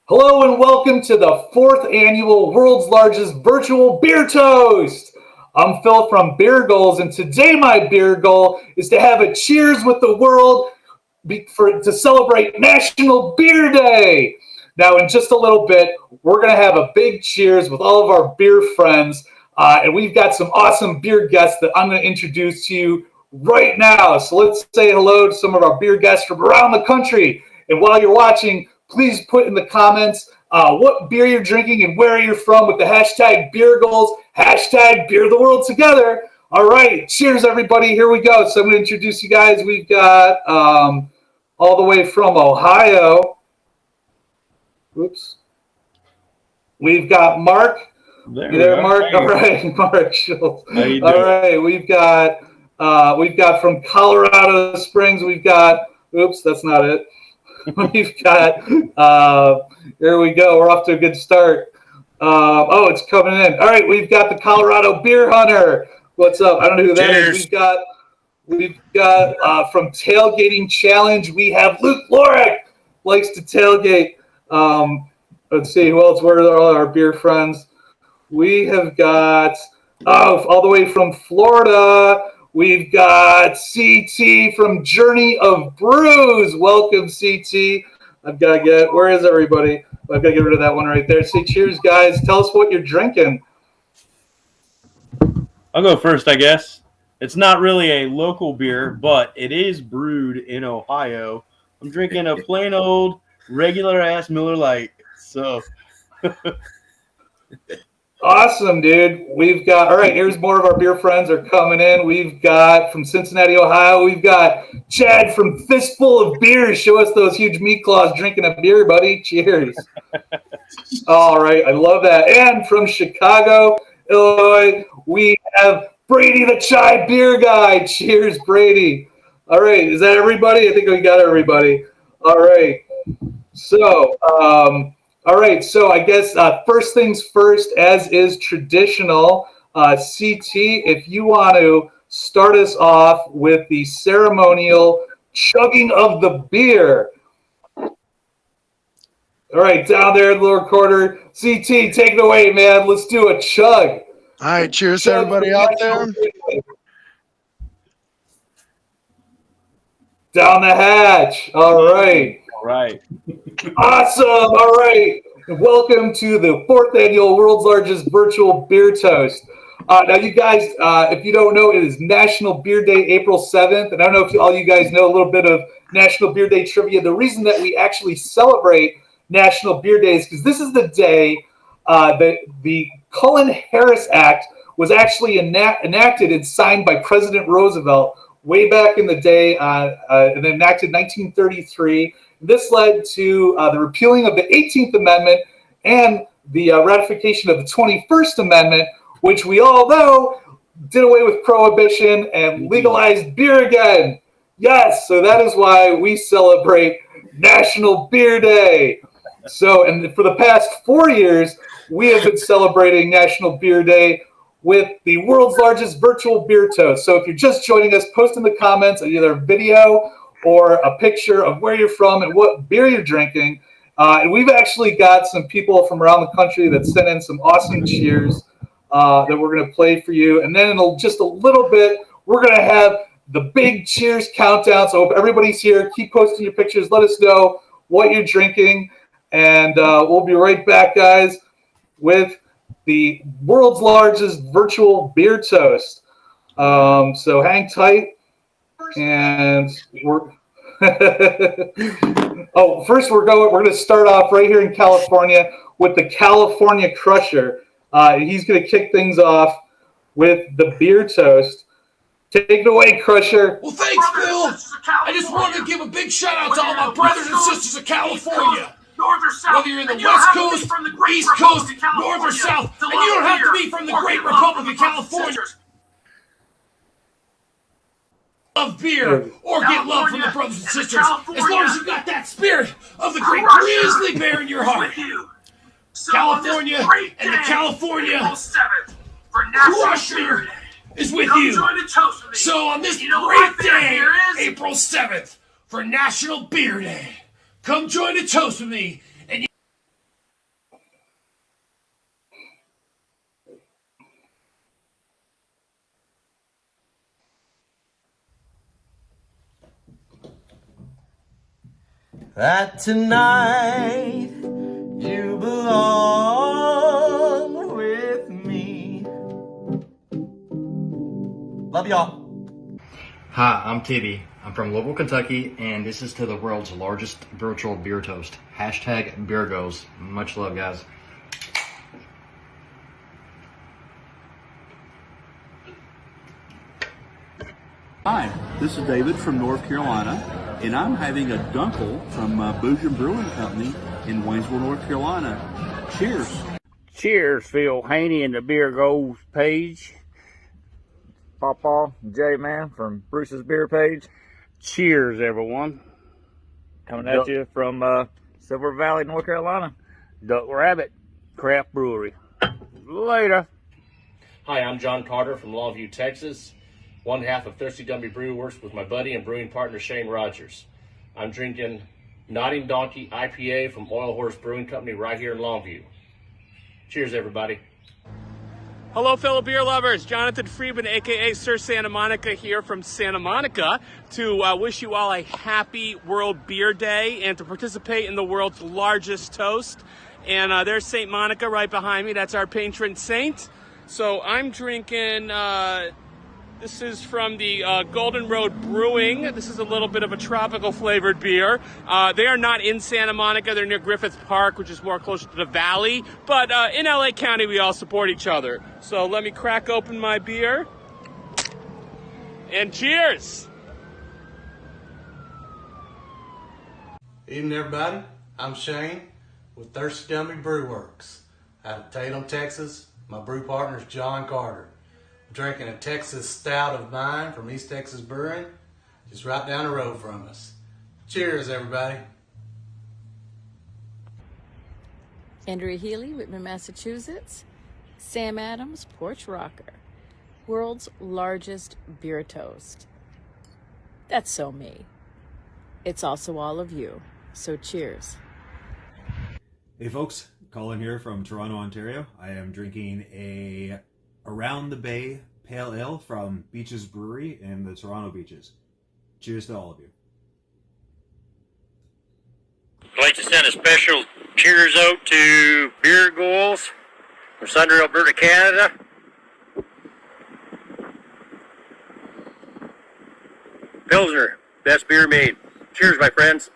Hello and welcome to the fourth annual World's Largest Virtual Beer Toast. I'm Phil from Beer Goals, and today my beer goal is to have a cheers with the world to celebrate National Beer Day. Now, in just a little bit, we're going to have a big cheers with all of our beer friends, and we've got some awesome beer guests that I'm going to introduce to you right now. So let's say hello to some of our beer guests from around the country. And while you're watching, please put in the comments what beer you're drinking and where you're from with the hashtag Beer Goals, hashtag Beer the World Together. All right, cheers, everybody. Here we go. So I'm going to introduce you guys. We've got all the way from Ohio. Oops. We've got Mark. You there, Mark? All right, Mark Shultz. How you doing? All right, we've got from Colorado Springs. We've got. Oops, that's not it. We've got, here we go. We're off to a good start. It's coming in. All right, we've got the Colorado Beer Hunter. What's up? I don't know who that is. We've got from Tailgating Challenge, we have Luke Lorick, likes to tailgate. Let's see, who else? Where are all our beer friends? We have got, all the way from Florida, we've got CT from Journey of Brews. Welcome, CT. Where is everybody? I've got to get rid of that one right there. Say cheers, guys. Tell us what you're drinking. I'll go first, I guess. It's not really a local beer, but it is brewed in Ohio. I'm drinking a plain old, regular-ass Miller Lite. So... Awesome, dude. We've got, all right, here's more of our beer friends are coming in. We've got from Cincinnati, Ohio, we've got Chad from Fistful of Beers. Show us those huge meat claws drinking a beer, buddy. Cheers. All right, I love that. And from Chicago, Illinois, we have Brady the Chai Beer Guy. Cheers, Brady. All right, is that everybody? I think we got everybody. All right. So, all right, so I guess first things first, as is traditional, CT, if you want to start us off with the ceremonial chugging of the beer. All right, down there in the lower corner, CT, take it away, man. Let's do a chug. All right, cheers to everybody out there. Down the hatch. All right. All right. Awesome. All right. Welcome to the fourth annual World's Largest Virtual Beer Toast. Now, you guys, if you don't know, it is National Beer Day, April 7th. And I don't know if all you guys know a little bit of National Beer Day trivia. The reason that we actually celebrate National Beer Day is because this is the day that the Cullen-Harris Act was actually enacted and signed by President Roosevelt way back in the day, and enacted in 1933. This led to the repealing of the 18th Amendment and the ratification of the 21st Amendment, which we all know did away with prohibition and legalized beer again. Yes, so that is why we celebrate National Beer Day. So, and for the past 4 years, we have been celebrating National Beer Day with the world's largest virtual beer toast. So if you're just joining us, post in the comments either a video or a picture of where you're from and what beer you're drinking. And we've actually got some people from around the country that sent in some awesome cheers that we're going to play for you. And then in just a little bit, we're going to have the big cheers countdown. So if everybody's here, keep posting your pictures. Let us know what you're drinking. And we'll be right back, guys, with the world's largest virtual beer toast. So hang tight. And we're first we're going to start off right here in California with the California Crusher. He's going to kick things off with the beer toast. Take it away, Crusher. Well, thanks, Phil. I just wanted to give a big shout out to all my brothers and sisters of California. North or south, whether you're in the West Coast, East Coast, North or South, and you don't have to be from the great Republic of California. Love beer or get love from the brothers and sisters, as long as you got that spirit of the great grizzly bear in your heart. California and the California Crusher is with you. So on this great day, April 7th, for National Beer Day, come join a toast with me. that tonight you belong with me. Love y'all. Hi, I'm Tibby. I'm from Louisville, Kentucky, and this is to the world's largest virtual beer toast. Hashtag beer goes. Much love, guys. Hi, this is David from North Carolina, and I'm having a dunkel from Voodoo Brewing Company in Waynesville, North Carolina. Cheers. Cheers, Phil Haney and the Beer Goals page. Pawpaw, J-Man from Bruce's Beer page. Cheers, everyone. Coming at you from Silver Valley, North Carolina. Duck Rabbit Craft Brewery. Later. Hi, I'm John Carter from Longview, Texas. One half of Thirsty Dummy Brew Works with my buddy and brewing partner Shane Rogers. I'm drinking Nodding Donkey IPA from Oil Horse Brewing Company right here in Longview. Cheers, everybody. Hello, fellow beer lovers. Jonathan Friedman, a.k.a. Sir Santa Monica, here from Santa Monica to wish you all a happy World Beer Day and to participate in the world's largest toast. And there's St. Monica right behind me. That's our patron saint. So I'm drinking, this is from the Golden Road Brewing. This is a little bit of a tropical flavored beer. They are not in Santa Monica. They're near Griffith Park, which is more closer to the valley. But in LA County, we all support each other. So let me crack open my beer. And cheers! Evening, everybody. I'm Shane with Thirsty Dummy Brew Works out of Tailgating, Texas. My brew partner is John Carter. I'm drinking a Texas stout of mine from East Texas Brewing, just right down the road from us. Cheers, everybody. Andrea Healy, Whitman, Massachusetts. Sam Adams, Porch Rocker. World's largest beer toast. That's so me. It's also all of you. So cheers. Hey folks, Colin here from Toronto, Ontario. I am drinking a Around the Bay Pale Ale from Beaches Brewery in the Toronto Beaches. Cheers to all of you. I'd like to send a special cheers out to Beer Goals from Sundre, Alberta, Canada. Pilsner, best beer made. Cheers, my friends.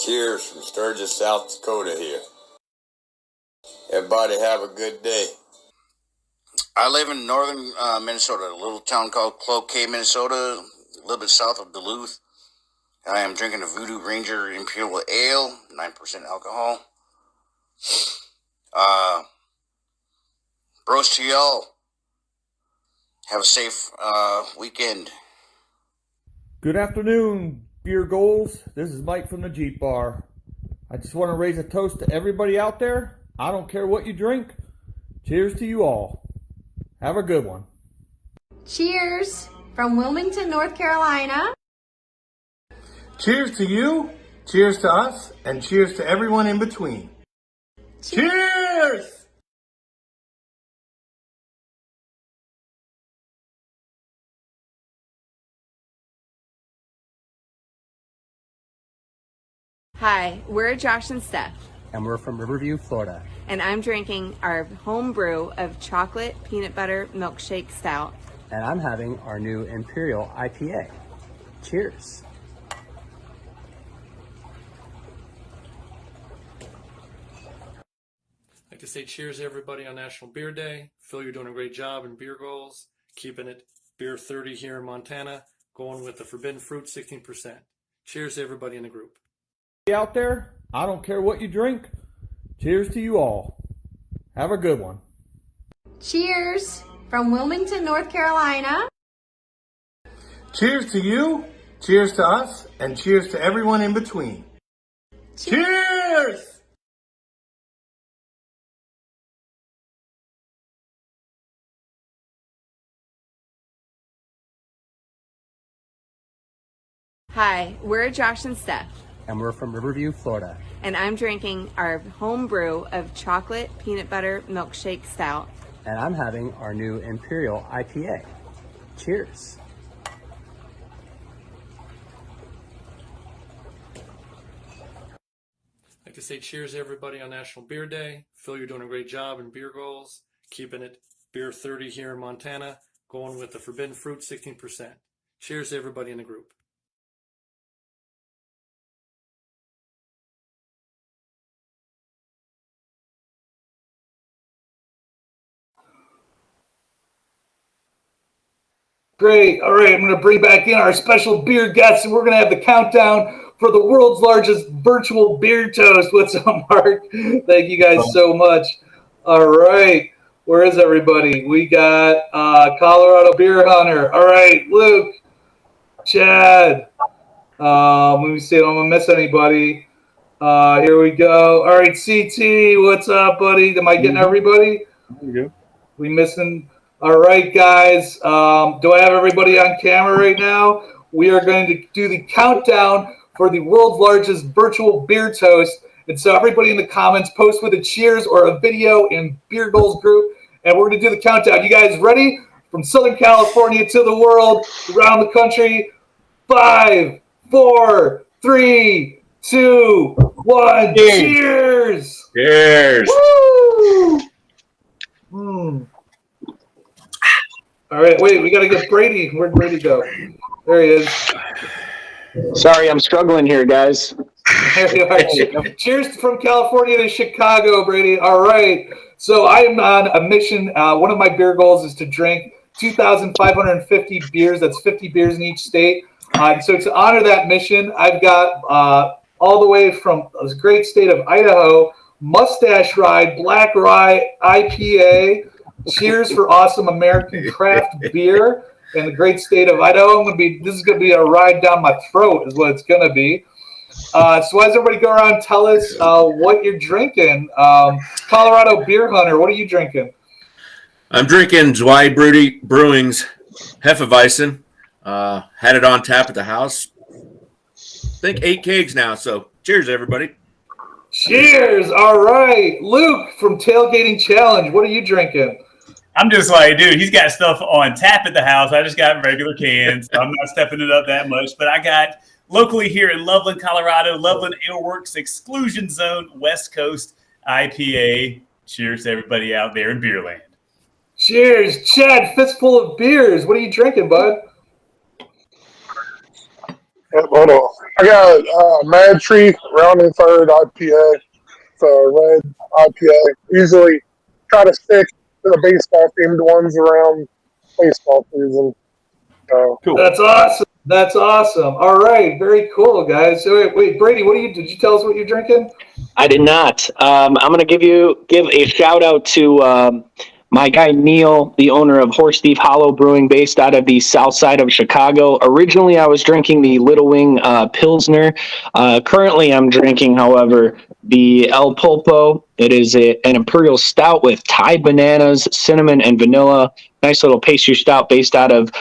Cheers from Sturgis, South Dakota here. Everybody have a good day. I live in northern Minnesota, a little town called Cloquet, Minnesota, a little bit south of Duluth. I am drinking a Voodoo Ranger Imperial Ale, 9% alcohol. Bros to y'all. Have a safe weekend. Good afternoon, Beer Goals. This is Mike from the Jeep Bar. I just want to raise a toast to everybody out there. I don't care what you drink. Cheers to you all. Have a good one. Cheers from Wilmington, North Carolina. Cheers to you, cheers to us, and cheers to everyone in between. Cheers! Hi, we're Josh and Steph. And we're from Riverview, Florida. And I'm drinking our home brew of chocolate peanut butter milkshake stout. And I'm having our new Imperial IPA. Cheers. I'd like to say cheers to everybody on National Beer Day. Phil, you're doing a great job in Beer Goals, keeping it beer 30 here in Montana, going with the Forbidden Fruit 16%. Cheers to everybody in the group. Out there, I don't care what you drink. Cheers to you all. Have a good one. Cheers from Wilmington, North Carolina. Cheers to you, cheers to us, and cheers to everyone in between. Cheers! Hi, we're Josh and Steph. And we're from Riverview, Florida. And I'm drinking our home brew of chocolate peanut butter milkshake stout. And I'm having our new Imperial IPA. Cheers. I'd like to say cheers to everybody on National Beer Day. Phil, you're doing a great job in beer goals, keeping it beer 30 here in Montana, going with the forbidden fruit 16%. Cheers to everybody in the group. Great. All right, I'm going to bring back in our special beer guests, and we're going to have the countdown for the world's largest virtual beer toast. What's up, Mark? Thank you guys so much. All right, where is everybody? We got Colorado Beer Hunter. All right, Luke, Chad. Let me see. I don't want to miss anybody. Here we go. All right, CT, what's up, buddy? Am I getting everybody? There you go. We missing? All right, guys. Do I have everybody on camera right now? We are going to do the countdown for the world's largest virtual beer toast. And so everybody in the comments, post with a cheers or a video in Beer Goals group. And we're going to do the countdown. You guys ready? From Southern California to the world, around the country. 5, 4, 3, 2, 1. Cheers! Cheers! Woo! All right, wait, we got to get Brady. Where'd Brady go? There he is. Sorry, I'm struggling here, guys. There you are. Cheers from California to Chicago, Brady. All right. So I am on a mission. One of my beer goals is to drink 2,550 beers. That's 50 beers in each state. So to honor that mission, I've got all the way from this great state of Idaho, Mustache Ride, Black Rye, IPA. Cheers for awesome American craft beer in the great state of Idaho. This is going to be a ride down my throat is what it's going to be. So as everybody go around, tell us what you're drinking. Colorado Beer Hunter, what are you drinking? I'm drinking Zwei Brewing's Hefeweizen. Had it on tap at the house. I think 8 kegs now. So cheers, everybody. Cheers. All right. Luke from Tailgating Challenge, what are you drinking? I'm just like, dude, he's got stuff on tap at the house. I just got regular cans. So I'm not stepping it up that much. But I got locally here in Loveland, Colorado, Loveland Ale Works Exclusion Zone West Coast IPA. Cheers to everybody out there in Beerland. Cheers. Chad, fistful of beers. What are you drinking, bud? Hold on. I got Mad Tree Rounding Third IPA. It's a red IPA. Usually try to stick to the baseball themed ones around baseball season. Cool. That's awesome. That's awesome. All right. Very cool, guys. So wait, Brady, did you tell us what you're drinking? I did not. I'm going to give a shout out to my guy Neil, the owner of Horse Thief Hollow Brewing, based out of the south side of Chicago. Originally, I was drinking the Little Wing Pilsner. Currently, I'm drinking, however, the El Pulpo. It is an Imperial Stout with Thai bananas, cinnamon, and vanilla. Nice little pastry stout based out of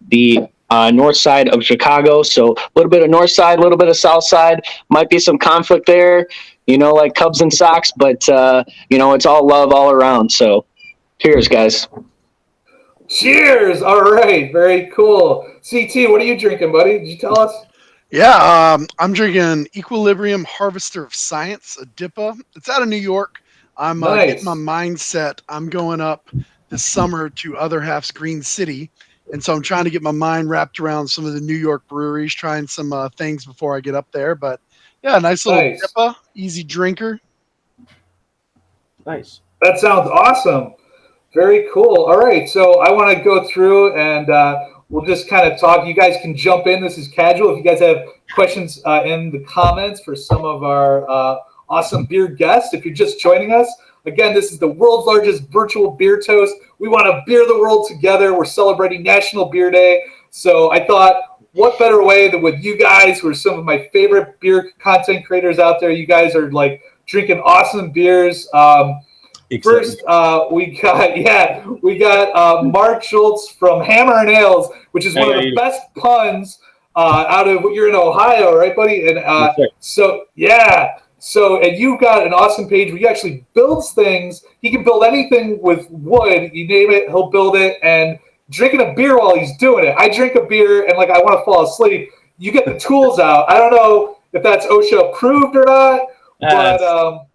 the north side of Chicago. So a little bit of north side, a little bit of south side. Might be some conflict there, like Cubs and Sox, but, it's all love all around. So cheers, guys. Cheers. All right. Very cool. CT, what are you drinking, buddy? Did you tell us? Yeah, I'm drinking Equilibrium Harvester of Science, a DIPA. It's out of New York. I'm getting my mindset. I'm going up this summer to Other Half's Green City. And so I'm trying to get my mind wrapped around some of the New York breweries, trying some things before I get up there. But yeah, nice little DIPA, easy drinker. Nice. That sounds awesome. Very cool. All right. So I want to go through and we'll just kind of talk. You guys can jump in. This is casual. If you guys have questions in the comments for some of our awesome beer guests, if you're just joining us, again, this is the world's largest virtual beer toast. We want to beer the world together. We're celebrating National Beer Day. So I thought, what better way than with you guys, who are some of my favorite beer content creators out there. You guys are like drinking awesome beers. First, we got Mark Shultz from Hammer and Ales, which is one of the best puns out of you're in Ohio, right, buddy? And and you've got an awesome page where he actually builds things. He can build anything with wood. You name it, he'll build it. And drinking a beer while he's doing it. I drink a beer and like I want to fall asleep. You get the tools out. I don't know if that's OSHA approved or not, but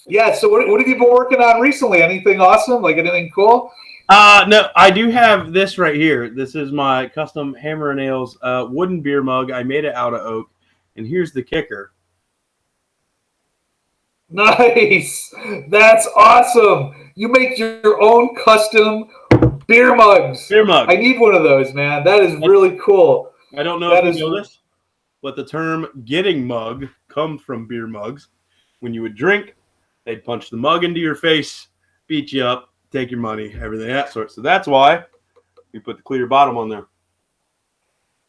yeah. So what have you been working on recently? Anything awesome? Like anything cool? No, I do have this right here. This is my custom Hammer and Nails wooden beer mug. I made it out of oak, and here's the kicker. Nice. That's awesome. You make your own custom beer mugs. Beer mug. I need one of those, man. That is really cool. I don't know if you know this, but the term getting mug comes from beer mugs. When you would drink, they'd punch the mug into your face, beat you up, take your money, everything that sort. So that's why we put the clear bottom on there.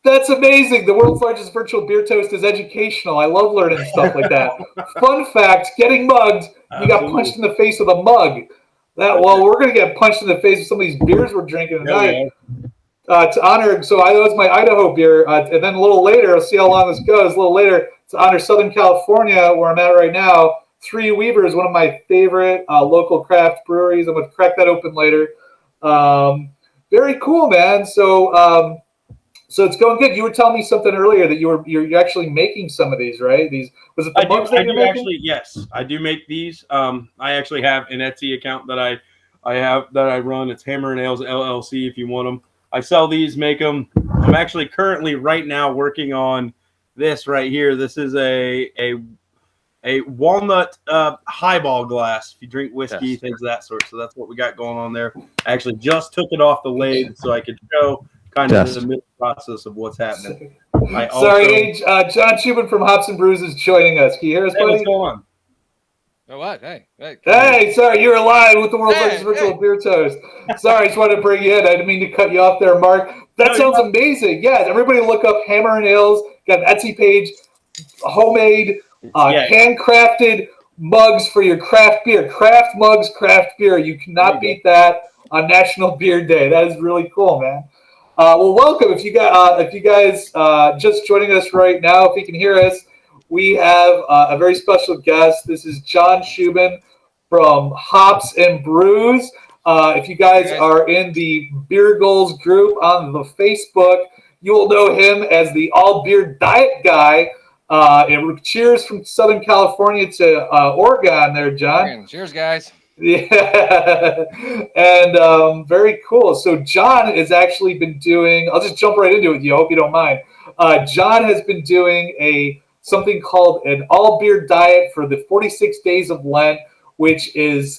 That's amazing. The world's largest virtual beer toast is educational. I love learning stuff like that. Fun fact, getting mugged, you got punched in the face with a mug. Well, we're going to get punched in the face with some of these beers we're drinking tonight. To honor, so that was my Idaho beer. And then a little later, I'll see how long this goes. A little later, to honor Southern California, where I'm at right now, Three Weaver is one of my favorite local craft breweries. I'm going to crack that open later. Very cool, man. So it's going good. You were telling me something earlier that you're actually making some of these, right? Was it the mugs that you're making? Actually, yes, I do make these. I actually have an Etsy account that I run. It's Hammer and Nails LLC. If you want them, I sell these, make them. I'm actually currently right now working on this right here. This is a walnut highball glass. If you drink whiskey, things of that sort. So that's what we got going on there. I actually just took it off the lathe so I could show kind of the middle process of what's happening. Sorry, John Schubin from Hops and Brews is joining us. Can you hear us, buddy? What's going on? Oh, what? Hey, sorry, you're live with the world's largest virtual beer toast. Sorry, I just wanted to bring you in. I didn't mean to cut you off there, Mark. That sounds amazing. Yeah, everybody look up Hammer and Nails. Got an Etsy page, homemade, handcrafted mugs for your craft beer. Craft mugs, craft beer. You cannot beat that on National Beer Day. That is really cool, man. Well, welcome. If you guys just joining us right now, if you can hear us, we have a very special guest. This is John Schubin from Hops and Brews. If you guys are in the Beer Goals group on the Facebook, you will know him as the all beer diet guy. And cheers from Southern California to Oregon there, John. Cheers, guys. Yeah, and very cool. So John has actually been doing, I'll just jump right into it. I hope you don't mind. John has been doing something called an all beer diet for the 46 days of Lent, which is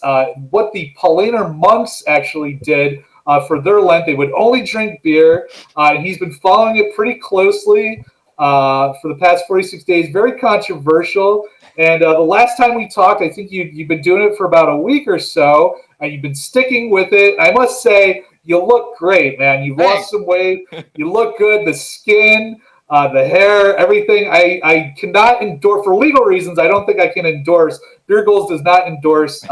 what the Pauliner monks actually did for their Lent. They would only drink beer, and he's been following it pretty closely for the past 46 days. Very controversial. And the last time we talked, I think you've been doing it for about a week or so, and you've been sticking with it. I must say, you look great, man. You've lost some weight. You look good. The skin, the hair, everything. I cannot endorse, for legal reasons, I don't think I can endorse. Beer Goals does not endorse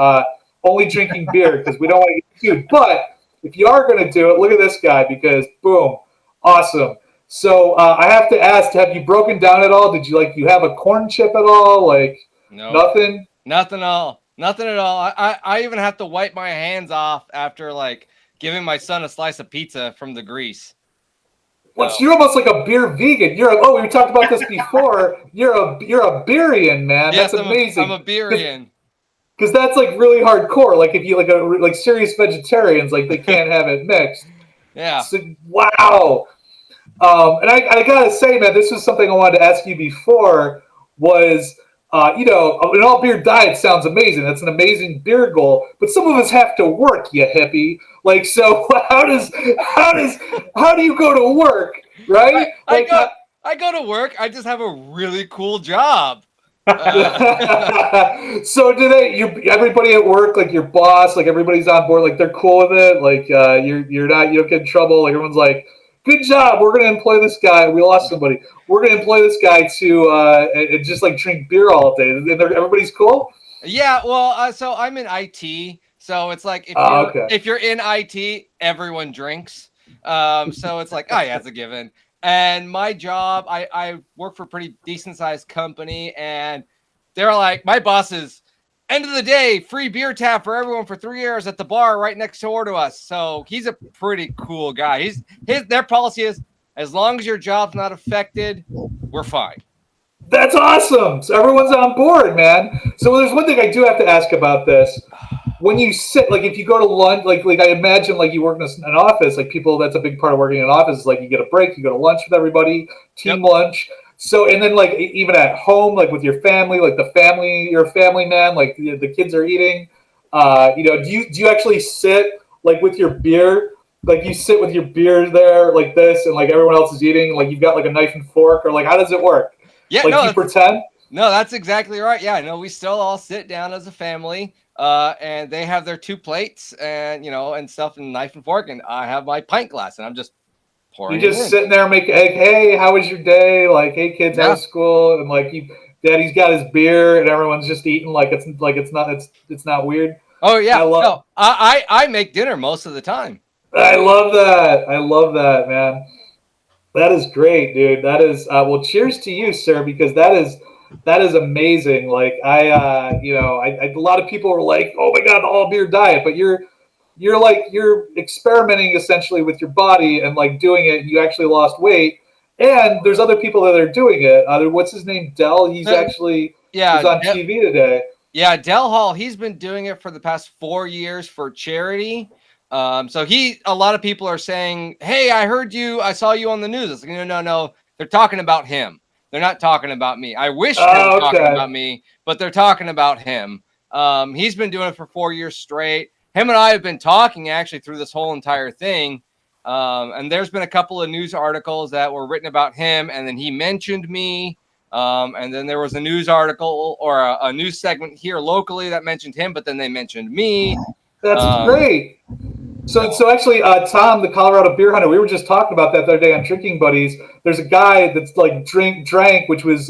only drinking beer because we don't want to get sued. But if you are going to do it, look at this guy because, boom, awesome. So I have to ask, have you broken down at all? Did you have a corn chip at all? No, nothing? Nothing at all. Nothing at all. I even have to wipe my hands off after giving my son a slice of pizza from the grease. Well, so you're almost like a beer vegan. We talked about this before. You're a beerian, man. Yes, that's amazing. I'm a beerian. Because that's really hardcore. If you serious vegetarians, they can't have it mixed. Yeah. So, wow. And I gotta say, man, this was something I wanted to ask you before. Was an all beer diet sounds amazing. That's an amazing beer goal. But some of us have to work, you hippie. So how do you go to work, right? I go to work. I just have a really cool job. So do everybody at work, your boss, everybody's on board, they're cool with it? You don't get in trouble. Everyone's like, good job. We're going to employ this guy. We lost somebody. We're going to employ this guy to just drink beer all day. And everybody's cool? Yeah. Well, so I'm in IT. So it's if you're in IT, everyone drinks. So it's it's a given. And my job, I work for a pretty decent sized company, and they're my boss is end of the day, free beer tap for everyone for 3 years at the bar right next door to us. So he's a pretty cool guy. Their policy is, as long as your job's not affected, we're fine. That's awesome. So everyone's on board, man. So there's one thing I do have to ask about this. When you sit, like if you go to lunch, like I imagine like you work in an office, like people, that's a big part of working in an office is like you get a break, you go to lunch with everybody, team lunch. So, and then like even at home, like with your family, like you're a family man, like the kids are eating, do you actually sit like with your beer? Like you sit with your beer there like this and like everyone else is eating, like you've got like a knife and fork, or like how does it work? Yeah, like you pretend? No, that's exactly right. Yeah, no, we still all sit down as a family, and they have their 2 plates and and stuff and knife and fork, and I have my pint glass and I'm just pouring. You just sitting there making, like, hey, how was your day? Like, hey kids, how was school? And like Daddy's got his beer and everyone's just eating like it's not weird. Oh yeah, I make dinner most of the time. I love that, man. That is great, dude. That is well, cheers to you, sir, because that is amazing. Like a lot of people were like, "Oh my god, the all beer diet," but you're experimenting essentially with your body and like doing it. And you actually lost weight, and there's other people that are doing it. What's his name? Dell. He's actually he's on TV today. Yeah, Dell Hall. He's been doing it for the past 4 years for charity. So a lot of people are saying, "Hey, I saw you on the news." It's like, no, they're talking about him. They're not talking about me. I wish they were talking about me, but they're talking about him. He's been doing it for 4 years straight. Him and I have been talking actually through this whole entire thing. And there's been a couple of news articles that were written about him, and then he mentioned me. And then there was a news article or a news segment here locally that mentioned him, but then they mentioned me. That's great. So actually, Tom, the Colorado beer hunter, we were just talking about that the other day on Drinking Buddies. There's a guy that's like drank, which was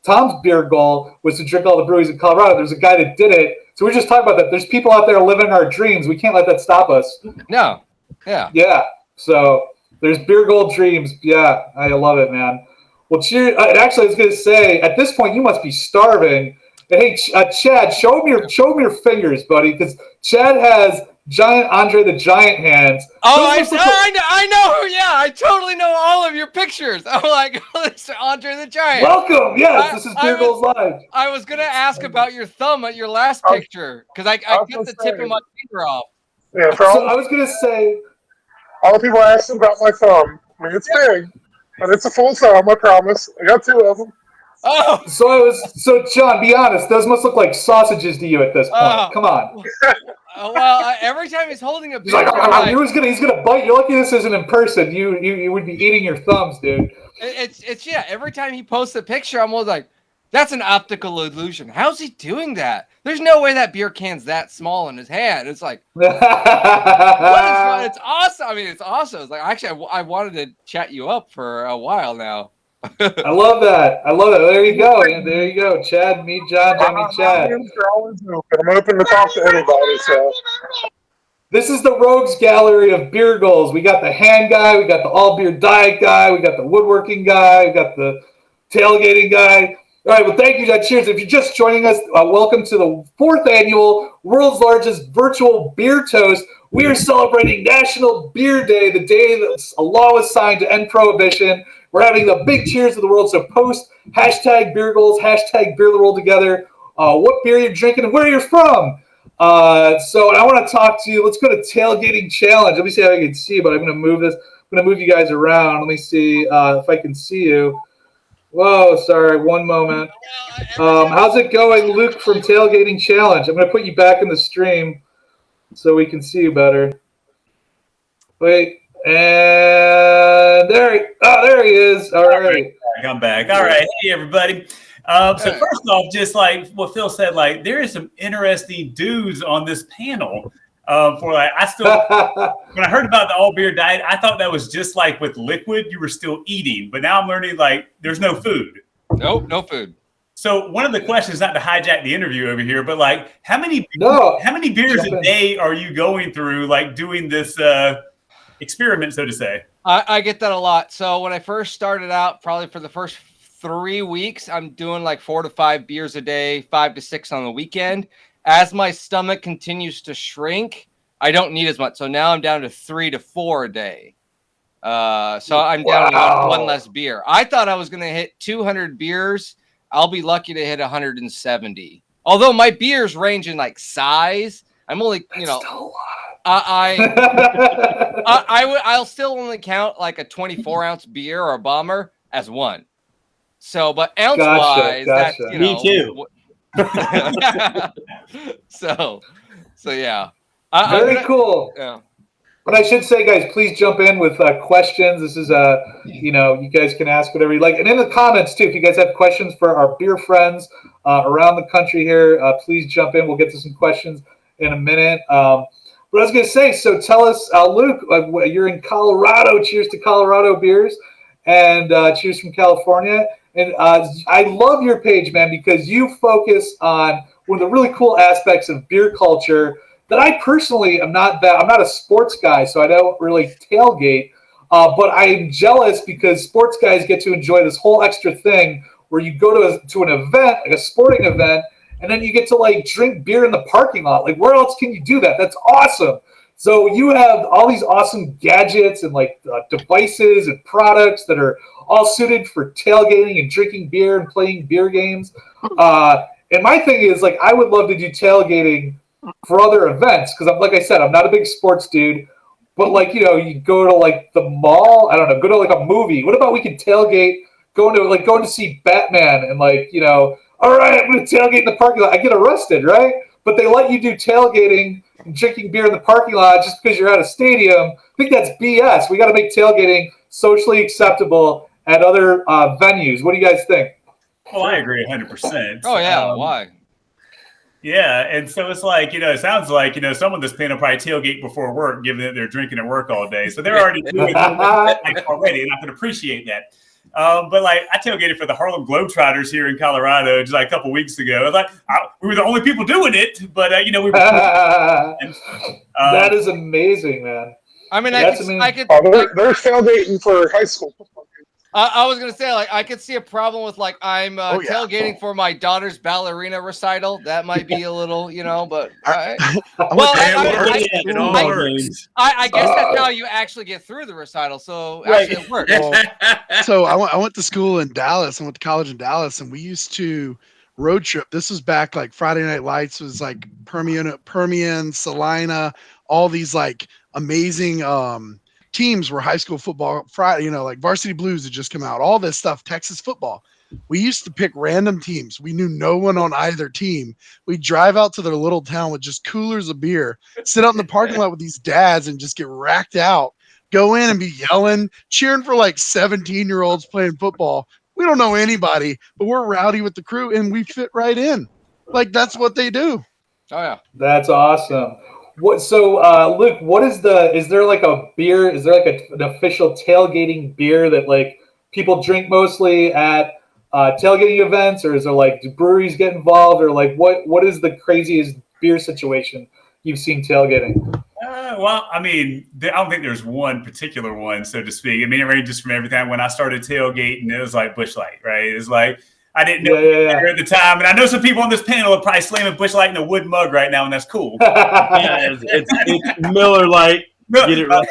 Tom's beer goal was to drink all the breweries in Colorado. There's a guy that did it. So we're just talking about that. There's people out there living our dreams. We can't let that stop us. No. Yeah. Yeah. So there's beer goal dreams. Yeah, I love it, man. Well, cheers. Actually, I was going to say, at this point, you must be starving. Hey, Chad, show him your fingers, buddy, because Chad has giant Andre the Giant hands. Oh, I know. Yeah, I totally know all of your pictures. I'm like, oh, this is Andre the Giant. Welcome. Yes, this is Beer Goals Live. I was going to ask about your thumb at your last picture because I got the tip of my finger off. Yeah, so I was going to say, all the people asking about my thumb. I mean, it's big, but it's a full thumb, I promise. I got 2 of them. Oh, so John, be honest. Those must look like sausages to you at this point. Come on. Well, every time he's holding a beer, he's gonna bite. You're lucky this isn't in person. You would be eating your thumbs, dude. It's every time he posts a picture, I'm always like, that's an optical illusion. How's he doing that? There's no way that beer can's that small in his hand. It's like, what is going? It's awesome. I mean, it's awesome. It's like, actually, I wanted to chat you up for a while now. I love that. There you go. Chad, meet John. Meet Chad. I'm open to talk to anybody. So this is the Rogues Gallery of beer goals. We got the hand guy. We got the all beer diet guy. We got the woodworking guy. We got the tailgating guy. All right. Well, thank you, John. Cheers. If you're just joining us, welcome to the 4th annual world's largest virtual beer toast. We are celebrating National Beer Day, the day that a law was signed to end prohibition. We're having the big cheers of the world. So post #beer goals, #beer the world together. What beer you're drinking and where you're from. So I want to talk to you. Let's go to Tailgating Challenge. Let me see how I can see you, but I'm going to move this. I'm going to move you guys around. Let me see if I can see you. Whoa, sorry. One moment. How's it going, Luke from Tailgating Challenge? I'm going to put you back in the stream so we can see you better. Wait. And there he is. All right. I'm back. All right. Hey, everybody. So first off, just like what Phil said, like there is some interesting dudes on this panel. When I heard about the all beer diet, I thought that was just like with liquid, you were still eating, but now I'm learning like there's no food. Nope, no food. So one of the questions, not to hijack the interview over here, but like how many beers a day are you going through, like doing this experiment, so to say? I get that a lot. So when I first started out, probably for the first 3 weeks, I'm doing like 4 to 5 beers a day, 5 to 6 on the weekend. as my stomach continues to shrink, I don't need as much. So now I'm down to 3 to 4 a day. So I'm down one less beer. I thought I was going to hit 200 beers. I'll be lucky to hit 170. Although my beers range in like size, I'm only, I'll still only count like a 24-ounce beer or a bomber as one. So, but ounce-wise, that's, Me too. So yeah. Very cool. Yeah. But I should say, guys, please jump in with questions. This is you guys can ask whatever you like, and in the comments too. If you guys have questions for our beer friends around the country here, please jump in. We'll get to some questions in a minute. But I was going to say, so tell us, Luke, you're in Colorado. Cheers to Colorado beers, and cheers from California. And I love your page, man, because you focus on one of the really cool aspects of beer culture that I personally am not I'm not a sports guy, so I don't really tailgate. But I am jealous because sports guys get to enjoy this whole extra thing where you go to an event, like a sporting event, and then you get to like drink beer in the parking lot. Like, where else can you do that? That's awesome. So you have all these awesome gadgets and like devices and products that are all suited for tailgating and drinking beer and playing beer games. And my thing is, like, I would love to do tailgating for other events because, like I said, I'm not a big sports dude. But like, you go to like the mall. I don't know. Go to like a movie. What about we could tailgate? Going to see Batman and like, all right, I'm going to tailgate in the parking lot. I get arrested, right? But they let you do tailgating and drinking beer in the parking lot just because you're at a stadium. I think that's BS. We got to make tailgating socially acceptable at other venues. What do you guys think? Well, I agree 100%. Oh, yeah. Why? Yeah, and so it's like, it sounds like, someone this panel probably tailgate before work, given that they're drinking at work all day. So they're already doing it already, and I can appreciate that. But like, I tailgated for the Harlem Globetrotters here in Colorado just like a couple weeks ago. I was like, we were the only people doing it, but we were. That is amazing, man. I mean, they're tailgating for high school football. I was gonna say, like, I could see a problem with like I'm tailgating for my daughter's ballerina recital. That might be a little, but I guess that's how you actually get through the recital. So actually, it works. So I went to school in Dallas. I went to college in Dallas, and we used to road trip. This was back like Friday Night Lights was like Permian, Salina, all these like amazing teams were high school football. Friday, like Varsity Blues had just come out. All this stuff, Texas football. We used to pick random teams. We knew no one on either team. We'd drive out to their little town with just coolers of beer, sit out in the parking lot with these dads and just get racked out, go in and be yelling, cheering for like 17-year-olds playing football. We don't know anybody, but we're rowdy with the crew and we fit right in. Like, that's what they do. Oh, yeah. That's awesome. Luke, is there like a beer? Is there like an official tailgating beer that like people drink mostly at tailgating events, or is there like, do breweries get involved, or like what is the craziest beer situation you've seen tailgating? Well, I mean, I don't think there's one particular one, so to speak. I mean, it ranges from everything. When I started tailgating, it was like Busch Light, right? It's like, I didn't know at the time, and I know some people on this panel are probably slamming Busch Light in a wood mug right now, and that's cool. It's Miller Lite. Get it right.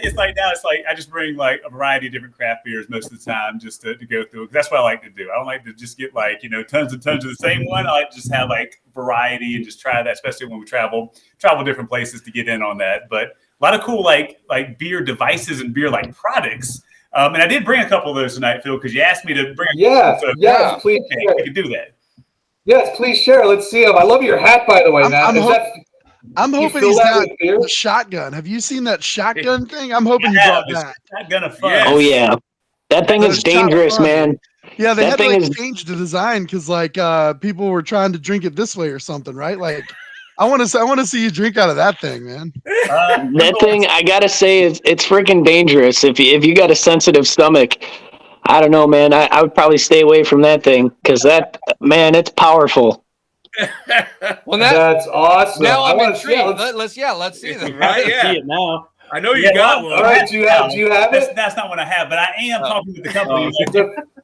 It's like now. It's like I just bring like a variety of different craft beers most of the time, just to go through. That's what I like to do. I don't like to just get like tons and tons of the same one. I like to just have like variety and just try that, especially when we travel different places to get in on that. But a lot of cool like beer devices and beer like products. And I did bring a couple of those tonight, Phil, because you asked me to bring. Please. Okay, we can do that. Yes, please share. Let's see them. I love your hat, by the way, man. I'm hoping he's got the shotgun. Have you seen that shotgun thing? I'm hoping you brought that. Shotgun of fun. Oh yeah, that thing is dangerous, man. Yeah, they had to like change the design because like people were trying to drink it this way or something, right? Like, I want to see you drink out of that thing, man. That thing, I gotta say, it's freaking dangerous. If you got a sensitive stomach, I don't know, man. I would probably stay away from that thing because it's powerful. Well, that's awesome. Now I'm intrigued. Let's see this. Right? See it now. I know you got one. All right, do you have it? That's not what I have, but I am talking with the company.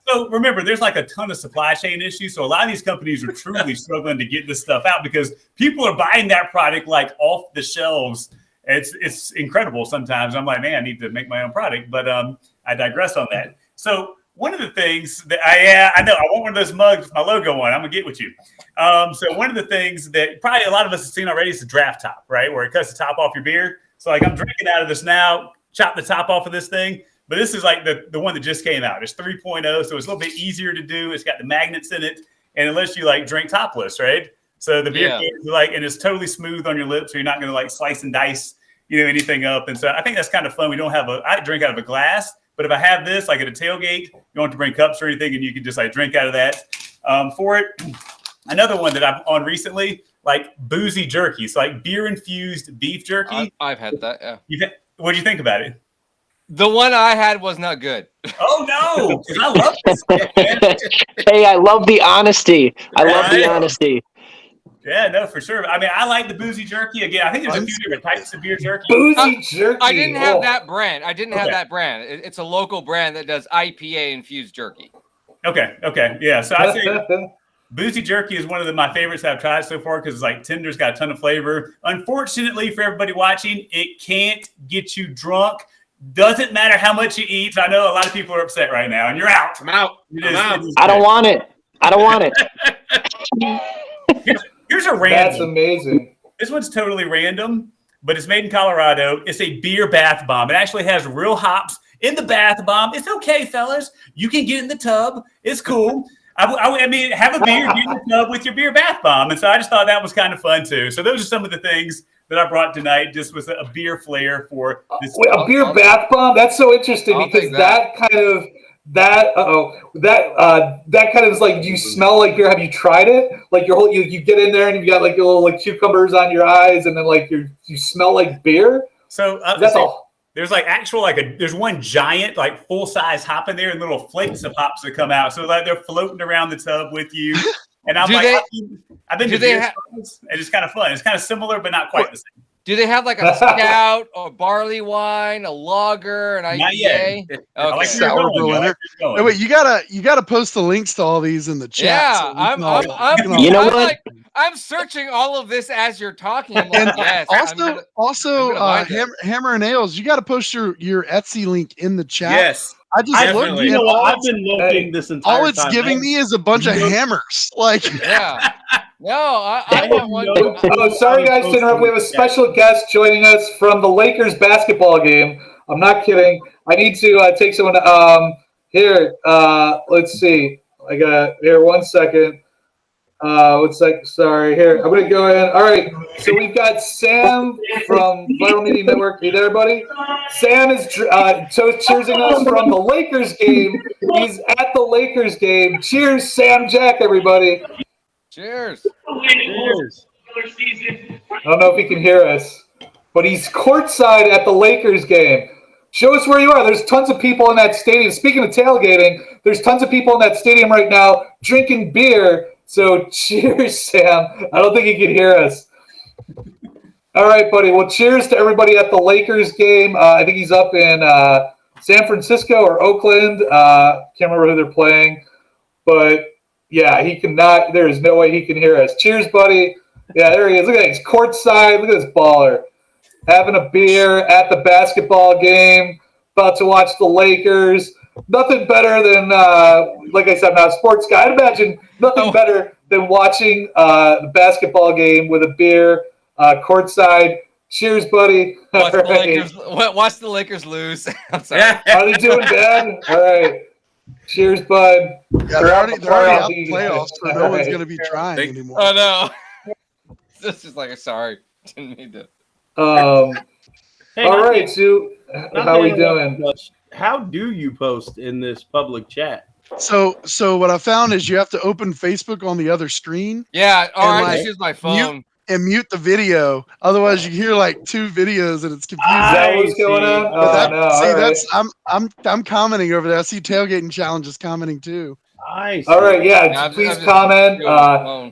So remember, there's like a ton of supply chain issues. So a lot of these companies are truly struggling to get this stuff out because people are buying that product like off the shelves. It's incredible sometimes. I'm like, man, I need to make my own product. But I digress on that. So one of the things that I know, I want one of those mugs with my logo on. I'm going to get with you. So one of the things that probably a lot of us have seen already is the draft top, right? Where it cuts the top off your beer. So like I'm drinking out of this now, chop the top off of this thing. But this is like the one that just came out. It's 3.0, so it's a little bit easier to do. It's got the magnets in it. And it lets you like drink topless, right? So the beer can like, and it's totally smooth on your lips. So you're not going to like slice and dice, anything up. And so I think that's kind of fun. We don't have I drink out of a glass. But if I have this, like at a tailgate, you don't have to bring cups or anything, and you can just like drink out of that for it. Another one that I'm on recently, like boozy jerky. So like beer-infused beef jerky. I've had that, yeah. What do you think about it? The one I had was not good. Oh, no. I love this. Hey, I love the honesty. I love the honesty. Yeah, no, for sure. I mean, I like the boozy jerky. Again, I think there's a few different types of beer jerky. Boozy jerky. I didn't have that brand. That brand. It's a local brand that does IPA infused jerky. Okay. Yeah. So I say boozy jerky is one of my favorites that I've tried so far because it's like tender's got a ton of flavor. Unfortunately, for everybody watching, it can't get you drunk. Doesn't matter how much you eat. I know a lot of people are upset right now, and you're out. I'm out. I don't want it. Here's a random. That's amazing. This one's totally random, but it's made in Colorado. It's a beer bath bomb. It actually has real hops in the bath bomb. It's okay, fellas. You can get in the tub. It's cool. I mean, have a beer, get in the tub with your beer bath bomb. And so I just thought that was kind of fun, too. So those are some of the things that I brought tonight, just with a beer flair for this. Wait, a beer bath bomb? That's so interesting because that kind of is like, do you smell like beer? Have you tried it? Like you get in there and you got like your little like cucumbers on your eyes, and then like you smell like beer. So that's all. There's like actual there's one giant like full size hop in there and little flakes of hops that come out. So like they're floating around the tub with you. And I'm I've been to beer shows, and it's kind of fun. It's kind of similar, but not quite the same. Do they have like a stout or barley wine, a lager, an IPA? Not yet. Okay. Sour Berliner. No, wait, you gotta post the links to all these in the chat. Yeah, so I'm searching all of this as you're talking. I'm like, yes. Also, Hammer and Ales, you got to post your Etsy link in the chat. Yes. I just looked. You know what? I've been looking this entire time. All it's giving me is a bunch of hammers. Like, yeah. No, I want one. Oh, sorry guys to interrupt. We have a special guest joining us from the Lakers basketball game. I'm not kidding. I need to take someone. Here. Let's see. I got here. 1 second. 1 second. Sorry. Here. I'm gonna go in. All right. So we've got Sam from Viral Media Network. Hey there, buddy. Sam is cheersing us from the Lakers game. He's at the Lakers game. Cheers, Sam Jack, everybody. Cheers. Cheers. I don't know if he can hear us, but he's courtside at the Lakers game. Show us where you are. There's tons of people in that stadium. Speaking of tailgating, there's tons of people in that stadium right now drinking beer. So cheers, Sam. I don't think he can hear us. All right, buddy. Well, cheers to everybody at the Lakers game. I think he's up in San Francisco or Oakland. Can't remember who they're playing. But, yeah, he cannot. There is no way he can hear us. Cheers, buddy. Yeah, there he is. Look at that. He's courtside. Look at this baller. Having a beer at the basketball game. About to watch the Lakers. Nothing better than, like I said, I'm not a sports guy. I'd imagine nothing better than watching the basketball game with a beer courtside. Cheers, buddy. Watch the Lakers lose. I'm sorry. Are they doing bad? All right. Cheers, bud. Yeah, they're already out the playoffs, so no one's going to be trying anymore. Oh, no. This is like, sorry. Didn't mean to. All right, so how are we doing? How do you post in this public chat? So what I found is you have to open Facebook on the other screen. Yeah, I just use my phone. Mute the video. Otherwise, you hear like two videos and it's confusing. Is that what's going on? I'm commenting over there. I see Tailgating Challenge is commenting too. Nice. All right, yeah. Please comment.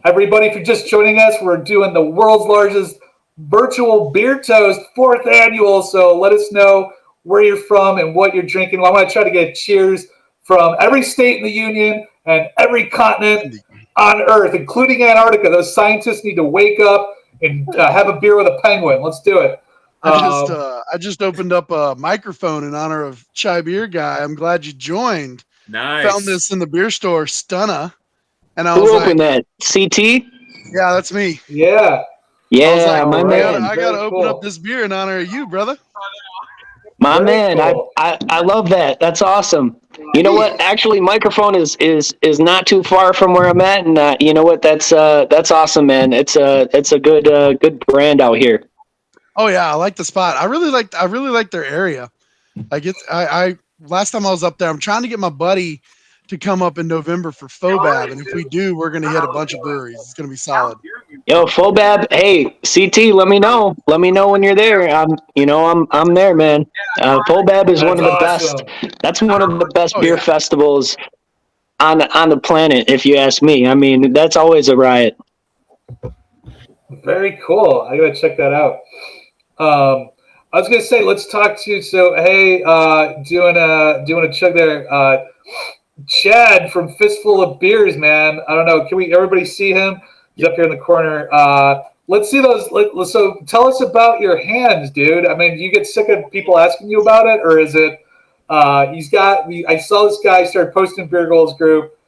Everybody, if you're just joining us, we're doing the world's largest virtual beer toast, 4th annual. So let us know where you're from and what you're drinking. Well, I want to try to get cheers from every state in the Union and every continent on Earth, including Antarctica. Those scientists need to wake up and have a beer with a penguin. Let's do it. I just opened up a microphone in honor of Chai Beer Guy. I'm glad you joined. Nice. Found this in the beer store, Stunna, and I Who was opened like, that? CT? "Yeah, that's me." Yeah. Yeah, I was like, my man. I gotta open up this beer in honor of you, brother. My Very man, cool. I love that. That's awesome. You know what? Actually, microphone is not too far from where I'm at, and you know what? That's awesome, man. It's a good brand out here. Oh yeah, I like the spot. I really like their area. Like it's I last time I was up there, I'm trying to get my buddy to come up in November for Fobab, and if we do, we're gonna hit a bunch of breweries. It's gonna be solid. Yo, Fobab, hey, CT, let me know. Let me know when you're there. I'm there, man. Fobab is one of the best. That's one of the best beer festivals on the planet, if you ask me. I mean, that's always a riot. Very cool. I gotta check that out. I was gonna say, let's talk to. So, hey, doing a chug there. Chad from Fistful of Beers, man. I don't know. Can we everybody see him? He's up here in the corner. Let's see those. So, tell us about your hands, dude. I mean, do you get sick of people asking you about it, or is it? I saw this guy start posting Beer Goals group.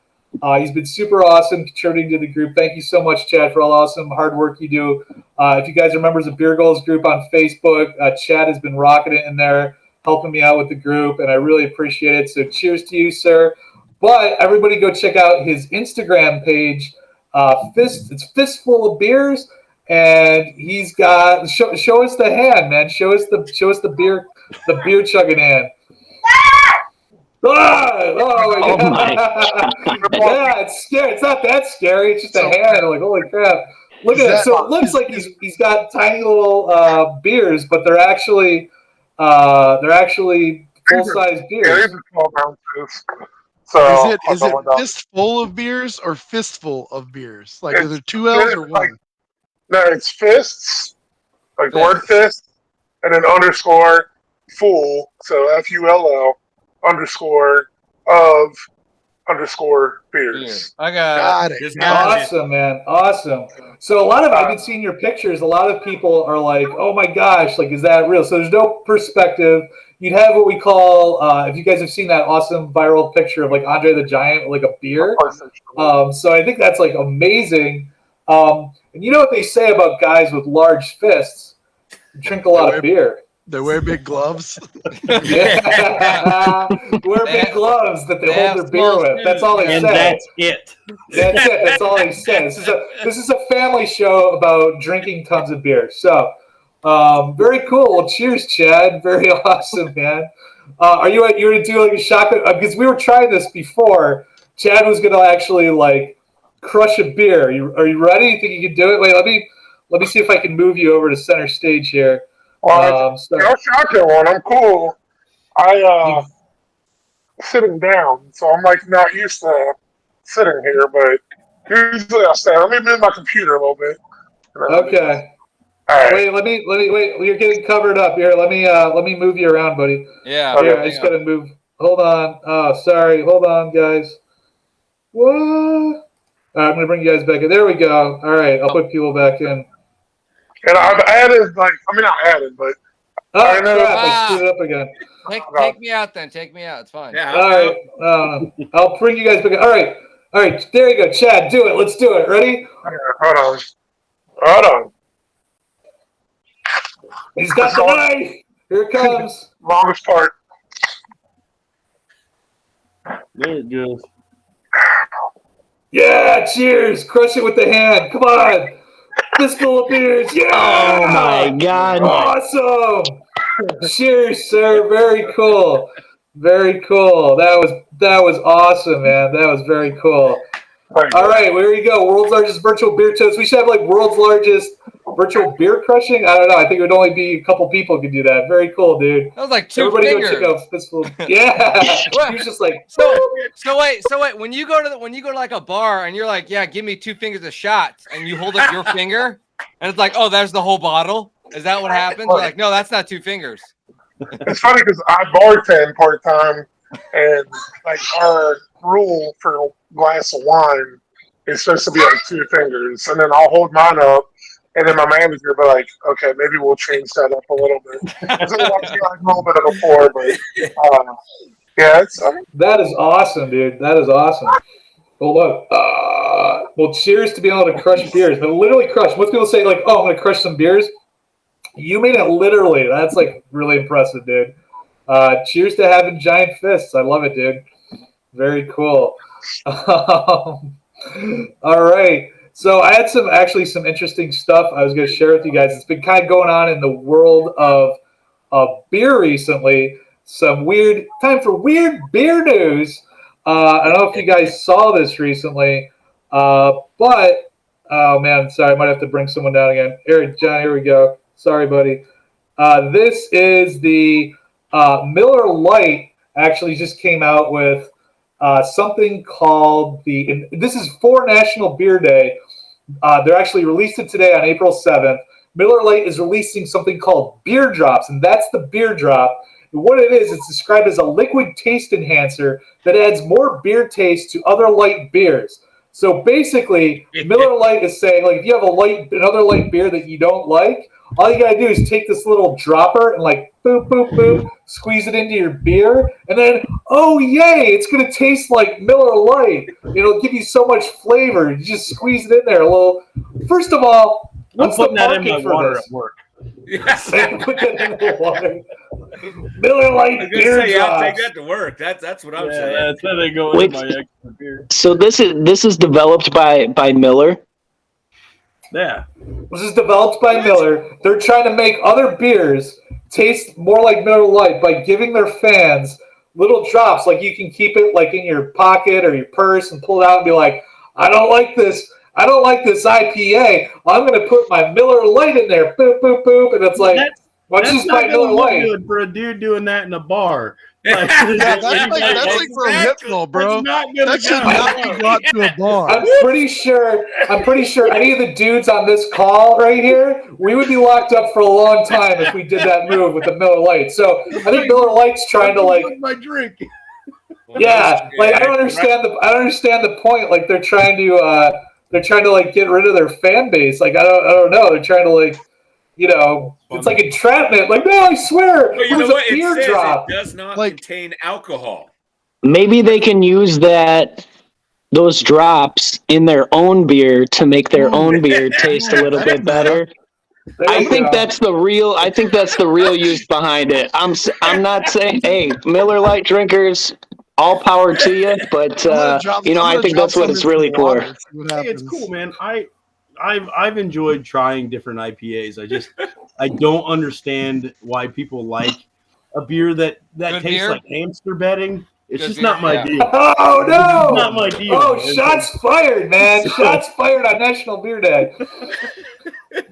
He's been super awesome contributing to the group. Thank you so much, Chad, for all awesome hard work you do. If you guys are members of Beer Goals group on Facebook, Chad has been rocking it in there, helping me out with the group, and I really appreciate it. So cheers to you, sir. But everybody go check out his Instagram page. It's Fistful of Beers, and he's got show us the hand, man. Show us the beer chugging hand. Oh my God. Yeah, it's scary. It's not that scary. It's just a hand. Like, holy crap. Look at it. So it looks like he's got tiny little beers, but they're actually full-size beers. So is it fistful of beers or fistful of beers? Like, are there two L's or one? No, it's fists, like the word fist, and then underscore full, so FULL underscore of underscore beers. I got it. Awesome, man. Awesome. So I've been seeing your pictures. A lot of people are like, oh my gosh, like, is that real? So there's no perspective. You'd have what we call, if you guys have seen that awesome viral picture of like Andre the Giant, with like a beer. So I think that's like amazing. And you know what they say about guys with large fists? Drink a lot of beer. They wear big gloves. Yeah. Wear big gloves that they hold their beer with. That's all they say. That's it. That's it. That's all they say. This is a family show about drinking tons of beer. So, very cool. Well, cheers, Chad. Very awesome, man. You're gonna do like a shotgun? Because we were trying this before. Chad was gonna actually like crush a beer. Are you ready? You think you can do it? Wait, let me see if I can move you over to center stage here. No shotgun one. I'm cool. Sitting down, so I'm like not used to sitting here, but usually I stand. Let me move my computer a little bit. Okay. Right. Wait, let me wait. You're getting covered up here. Let me move you around, buddy. Yeah. Here, I just gotta move. Hold on. Oh, sorry. Hold on, guys. What? All right, I'm gonna bring you guys back in. There we go. All right, I'll put people back in. And I've added not added, but I know. I screwed it up again. Take me out then. Take me out. It's fine. Yeah. All right. I'll bring you guys back in. All right. There you go, Chad. Do it. Let's do it. Ready? Hold on. He's got the knife. Here it comes. Longest part. There it goes. Yeah. Cheers. Crush it with the hand. Come on. Fistful of beers. Yeah. Oh my God. Awesome. Cheers, sir. Very cool. Very cool. That was awesome, man. That was very cool. All right, there you go. World's largest virtual beer toast. We should have like world's largest virtual beer crushing. I don't know. I think it would only be a couple people could do that. Very cool, dude. That was like two Everybody fingers. Go check out Fistful. Yeah. He was just like. So wait. When you go to like a bar and you're like, yeah, give me 2 fingers of shots, and you hold up your finger, and it's like, oh, there's the whole bottle. Is that what happens? You're like, no, that's not 2 fingers. It's funny because I bartend part time and like our rule for a glass of wine is supposed to be like 2 fingers, and then I'll hold mine up, and then my manager will be like, "Okay, maybe we'll change that up a little bit." So it might be like a little bit of a 4, but yeah, it's. That is awesome, dude. That is awesome. Well, look. Well, cheers to being able to crush beers, but literally crush. Most people say like, "Oh, I'm gonna crush some beers." You made it literally. That's like really impressive, dude. Cheers to having giant fists. I love it, dude. Very cool. All right. So I had some interesting stuff I was going to share with you guys. It's been kind of going on in the world of beer recently. Some weird time for weird beer news. I don't know if you guys saw this recently, but oh man, sorry, I might have to bring someone down again. John, here we go. Sorry, buddy. This is the Miller Lite. Actually, just came out with something called this is for National Beer Day. They're actually released it today on April 7th. Miller Lite is releasing something called Beer Drops, and that's the beer drop. And what it is, it's described as a liquid taste enhancer that adds more beer taste to other light beers. So basically, Miller Lite is saying, like, if you have another light beer that you don't like, all you gotta do is take this little dropper and like boop, boop, boop, squeeze it into your beer, and then, oh yay, it's gonna taste like Miller Lite. It'll give you so much flavor. You just squeeze it in there a little. First of all, what's the market for this? At work. Yes, put that in the water. Miller Lite beer I'll drops. take that to work. That's what I'm saying. That's how they go Wait, in my extra beer. So this is developed by Miller. Yeah. This is developed by Miller. They're trying to make other beers taste more like Miller Lite by giving their fans little drops. Like you can keep it like in your pocket or your purse and pull it out and be like, I don't like this IPA. I'm going to put my Miller Lite in there. Boop, boop, boop. And it's like, what's just my Miller Lite? Good for a dude doing that in a bar. Like, that's like for a hypnol, bro. That should not be brought to a bar. I'm pretty sure any of the dudes on this call right here, we would be locked up for a long time if we did that move with the Miller Lite. So I think Miller Lite's trying to like my drink. Yeah, like I don't understand the point. Like they're trying to like get rid of their fan base. Like I don't know. They're trying to like, you know, it's like entrapment. Like, no, I swear, But you know it was what? a beer It says drop. it does not contain alcohol. Maybe they can use those drops in their own beer to make their own beer taste a little bit better. I think that's the real use behind it. I'm not saying, hey, Miller Lite drinkers, all power to you, but I think that's what it's really for. Hey, it's cool, man. I've enjoyed trying different IPAs. I don't understand why people like a beer that tastes beer? like hamster bedding. It's Good just beer, not my yeah. deal. Oh no! It's not my deal. Oh, man. shots fired, man! Shots fired on National Beer Day.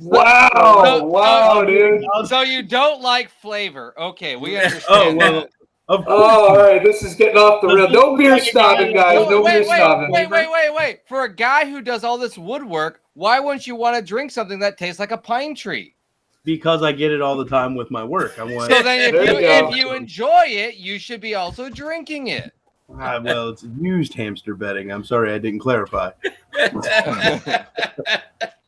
Wow, dude. So you don't like flavor? Okay, we Oh understand. well. Of course. Oh, all right, this is getting off the rail. No beer snobbing, guys. No beer snobbing. Wait. For a guy who does all this woodwork, why wouldn't you want to drink something that tastes like a pine tree? Because I get it all the time with my work. So then if you enjoy it, you should be also drinking it. Well, it's used hamster bedding. I'm sorry I didn't clarify.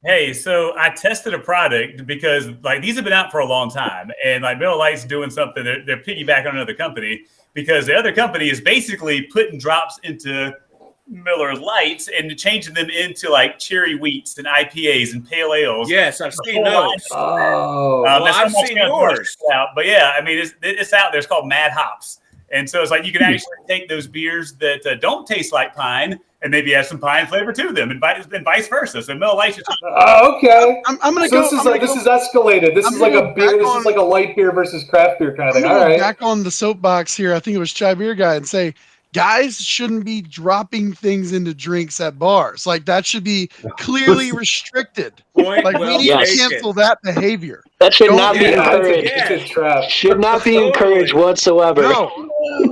Hey, so I tested a product because like these have been out for a long time, and like Miller Lite's doing something. They're piggybacking on another company because the other company is basically putting drops into Miller Lights and changing them into like cherry wheats and IPAs and pale ales. Yes, I've seen those. Oh, I've seen yours. But yeah, I mean it's out there. It's called Mad Hops, and so it's like you can actually take those beers that don't taste like pine and maybe add some pine flavor to them, and vice versa. So Miller Lite's just okay. I'm gonna so go. This is escalated. This is like a beer. This is like a light beer versus craft beer kind of thing. I'm All gonna right. go back on the soapbox here. I think it was Chai Beer Guy and say, guys shouldn't be dropping things into drinks at bars. Like that should be clearly restricted. Point Like well we need to taken. cancel that behavior. That should Don't not do be that. encouraged. It's a trap. Should not be encouraged whatsoever. No,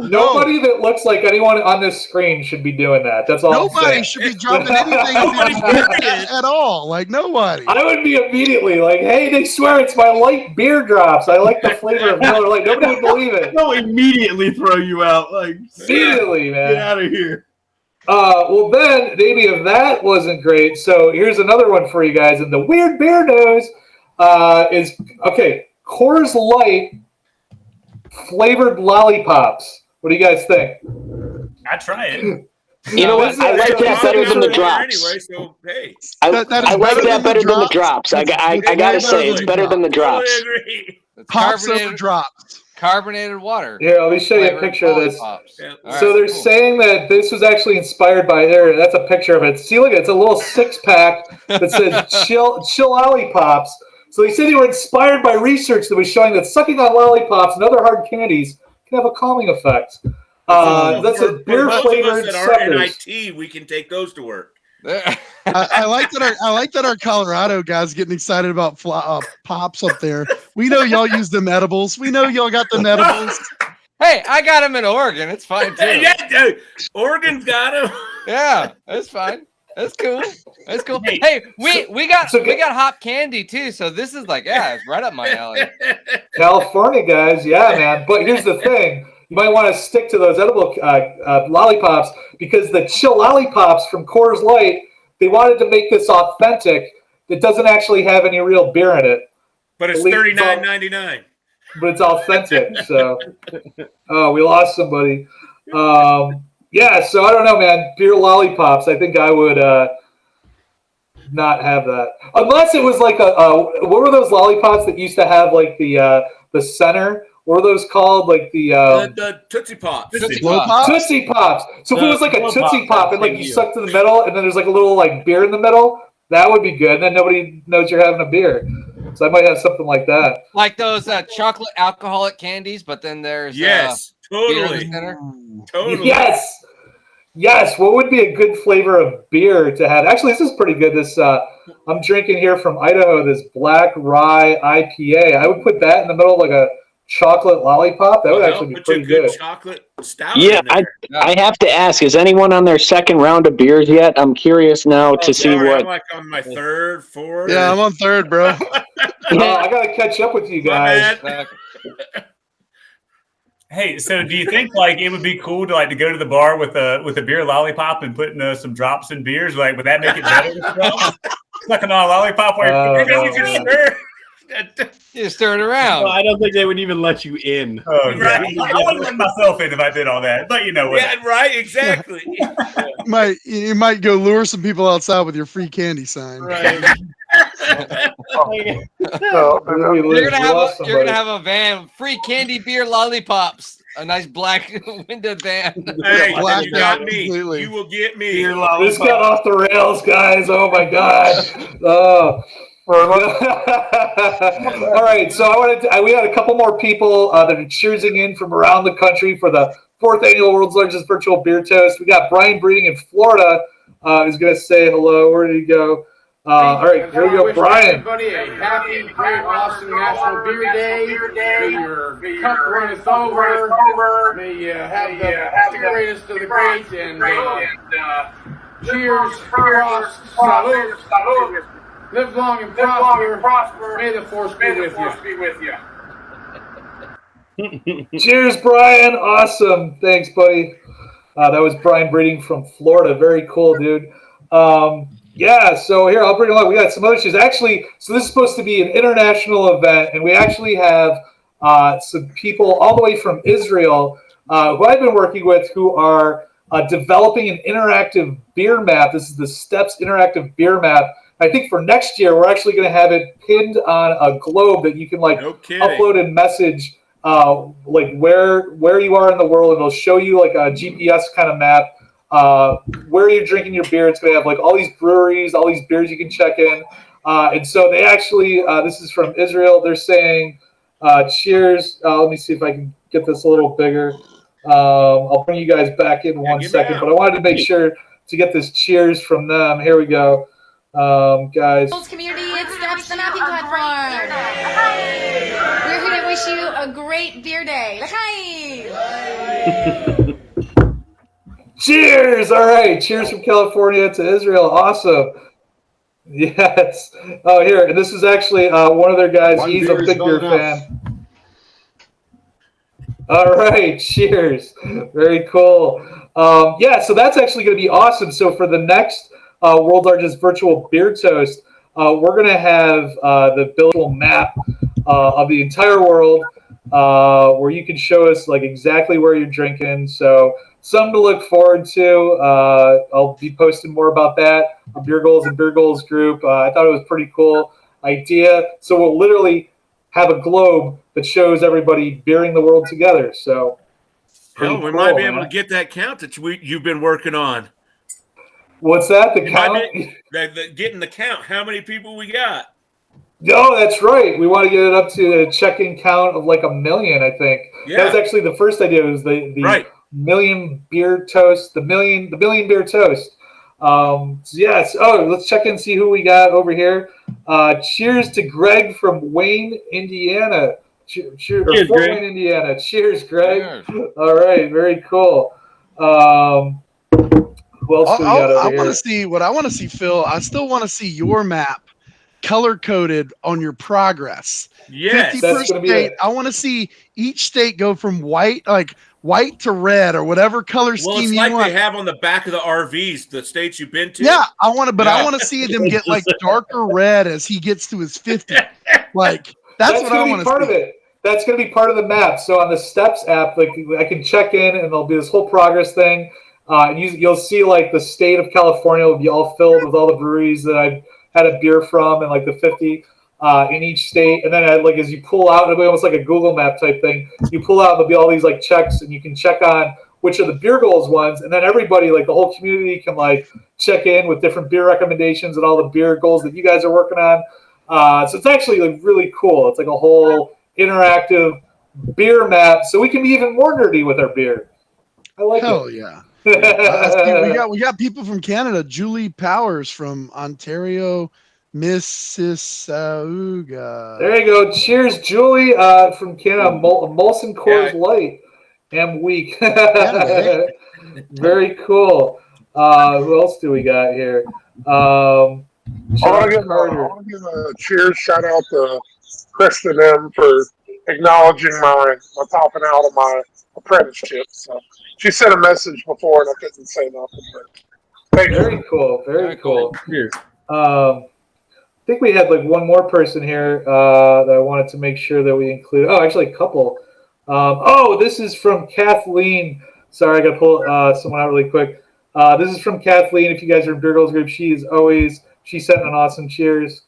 Nobody that looks like anyone on this screen should be doing that. That's all. Nobody should be dropping anything at all. Like nobody. I would be immediately like, "Hey, they swear it's my light beer drops. I like the flavor of Miller Lite." Nobody would believe it. They'll immediately throw you out. Like, Immediately, man. Get out of here. Well, then, maybe if that wasn't great, so here's another one for you guys. And the weird beer nose is, okay, Coors Light flavored lollipops. What do you guys think? I'd try it. You know what? I like that better than the drops. Anyway, so hey, I like that better than the drops. I gotta say, it's better than the drops. Pops over drops. Carbonated water. Here, let me show you a picture of this. So they're saying that this was actually inspired by there. That's a picture of it. See, look, it's a little 6-pack that says chill lollipops. So they said they were inspired by research that was showing that sucking on lollipops and other hard candies can have a calming effect. That's a beer flavored that are NIT, we can take those to work. I like that our Colorado guys getting excited about pops up there. We know y'all use them edibles. We know y'all got them edibles. Hey, I got them in Oregon. It's fine too. Yeah, dude. Oregon's got them. Yeah, that's fine. That's cool. That's cool. Hey, we got hop candy too. So this is like, yeah, it's right up my alley. California guys, yeah, man. But here's the thing. You might want to stick to those edible lollipops because the chill lollipops from Coors Light, they wanted to make this authentic. It doesn't actually have any real beer in it. But it's $39.99. But it's authentic. So, oh, we lost somebody. Yeah, so I don't know, man. Beer lollipops, I think I would not have that. Unless it was like what were those lollipops that used to have like the center? What are those called? Like the Tootsie Pops. Tootsie Pops. So if it was like a Tootsie Pop and like you suck to the middle and then there's like a little like beer in the middle, that would be good. And then nobody knows you're having a beer. So I might have something like that. Like those chocolate alcoholic candies, but then there's totally. beer in the center. Totally. Yes. What would be a good flavor of beer to have? Actually, this is pretty good. This I'm drinking here from Idaho. This black rye IPA. I would put that in the middle of like a chocolate lollipop. That would actually be pretty good. Chocolate stout. Yeah, I have to ask: is anyone on their second round of beers yet? I'm curious now to see what. I'm like on my third, fourth. Yeah, I'm on third, bro. I gotta catch up with you guys. Hey, so do you think like it would be cool to go to the bar with a beer lollipop and putting some drops in beers? Like, would that make it better? Sucking on a lollipop while you stir it around. Well, I don't think they would even let you in. Oh, right. I wouldn't let myself in if I did all that. But you know what? Yeah, right. Exactly. You might go lure some people outside with your free candy sign. Right. You're gonna have a van, free candy beer lollipops, a nice black windowed van. Hey, you got me. Completely. You will get me. This got off the rails, guys. Oh my god. All right, so we had a couple more people that are cheersing in from around the country for the 4th annual World's Largest Virtual Beer Toast. We got Brian Breeding in Florida who's going to say hello. Where did he go? All right, here we go, Brian. Everybody, a happy, great, awesome National Beer Day. May your cup runneth over. May you have the greatest of the great. And cheers, prost, salute. Live long and prosper. May the force be with you. Cheers, Brian. Awesome. Thanks, buddy. That was Brian Breeding from Florida. Very cool, dude. Yeah, so here, I'll bring along. We got some other shows. Actually, so this is supposed to be an international event, and we actually have some people all the way from Israel who I've been working with who are developing an interactive beer map. This is the Steps Interactive Beer Map. I think for next year, we're actually going to have it pinned on a globe that you can upload and message where you are in the world, and it'll show you like a GPS kind of map where you're drinking your beer. It's going to have like all these breweries, all these beers you can check in. And so they actually, this is from Israel. They're saying, cheers. Let me see if I can get this a little bigger. I'll bring you guys back in one second, but I wanted to make sure to get this cheers from them. Here we go. Guys. Community, it's Steps the Mapping Platform. We're here to wish you a great beer day. L'chaim! Cheers! All right. Cheers from California to Israel. Awesome. Yes. Oh, here. And this is actually one of their guys. One He's a beer is big not beer enough. fan. All right. Cheers. Very cool. Yeah, so that's actually going to be awesome. So for the next World's Largest Virtual Beer Toast, we're going to have the virtual map of the entire world where you can show us like exactly where you're drinking. So something to look forward to. I'll be posting more about that on Beer Goals and Beer Goals group. I thought it was a pretty cool idea. So we'll literally have a globe that shows everybody beering the world together. So Hell, we might be able to get that count that you've been working on. What's that? The count? Getting the count. How many people we got? No, that's right. We want to get it up to a check-in count of like 1 million, I think. Yeah. That was actually the first idea. Was the million beer toast, the million beer toast. So yes. Oh, let's check in and see who we got over here. Cheers to Greg from Wayne, Indiana. Cheers, Greg. Wayne, Indiana. Cheers, Greg. All right, very cool. Who else do we got over I here? want to see what I want to see, Phil. I still want to see your map color coded on your progress. Yes, 50 per state. I want to see each state go from white to red or whatever color scheme Well, it's you like want. they have on the back of the RVs, the states you've been to. Yeah, I want to see them get like darker red as he gets to his 50. Like that's what I want to see. Part of it. That's going to be part of the map. So on the Steps app, like I can check in and there'll be this whole progress thing. You'll see like the state of California will be all filled with all the breweries that I've had a beer from, and like the 50 in each state. And then as you pull out, it'll be almost like a Google map type thing. You pull out, there'll be all these like checks, and you can check on which are the Beer Goals ones. And then everybody, like the whole community, can like check in with different beer recommendations and all the beer goals that you guys are working on. So it's actually like really cool. It's like a whole interactive beer map, so we can be even more nerdy with our beer. I like Hell it. Yeah. we got people from Canada. Julie Powers from Ontario, Mississauga. There you go. Cheers, Julie from Canada. Molson Coors Light. I'm weak. Very cool. Who else do we got here? I want to give a cheers shout out to Kristen M for acknowledging my topping out of my apprenticeship. So she sent a message before and I couldn't say nothing. Very cool. Very cool. I think we had like one more person here that I wanted to make sure that we include. Oh, actually a couple. This is from Kathleen. Sorry, I got to pull someone out really quick. This is from Kathleen. If you guys are in Beer Girls group, she sent an awesome cheers.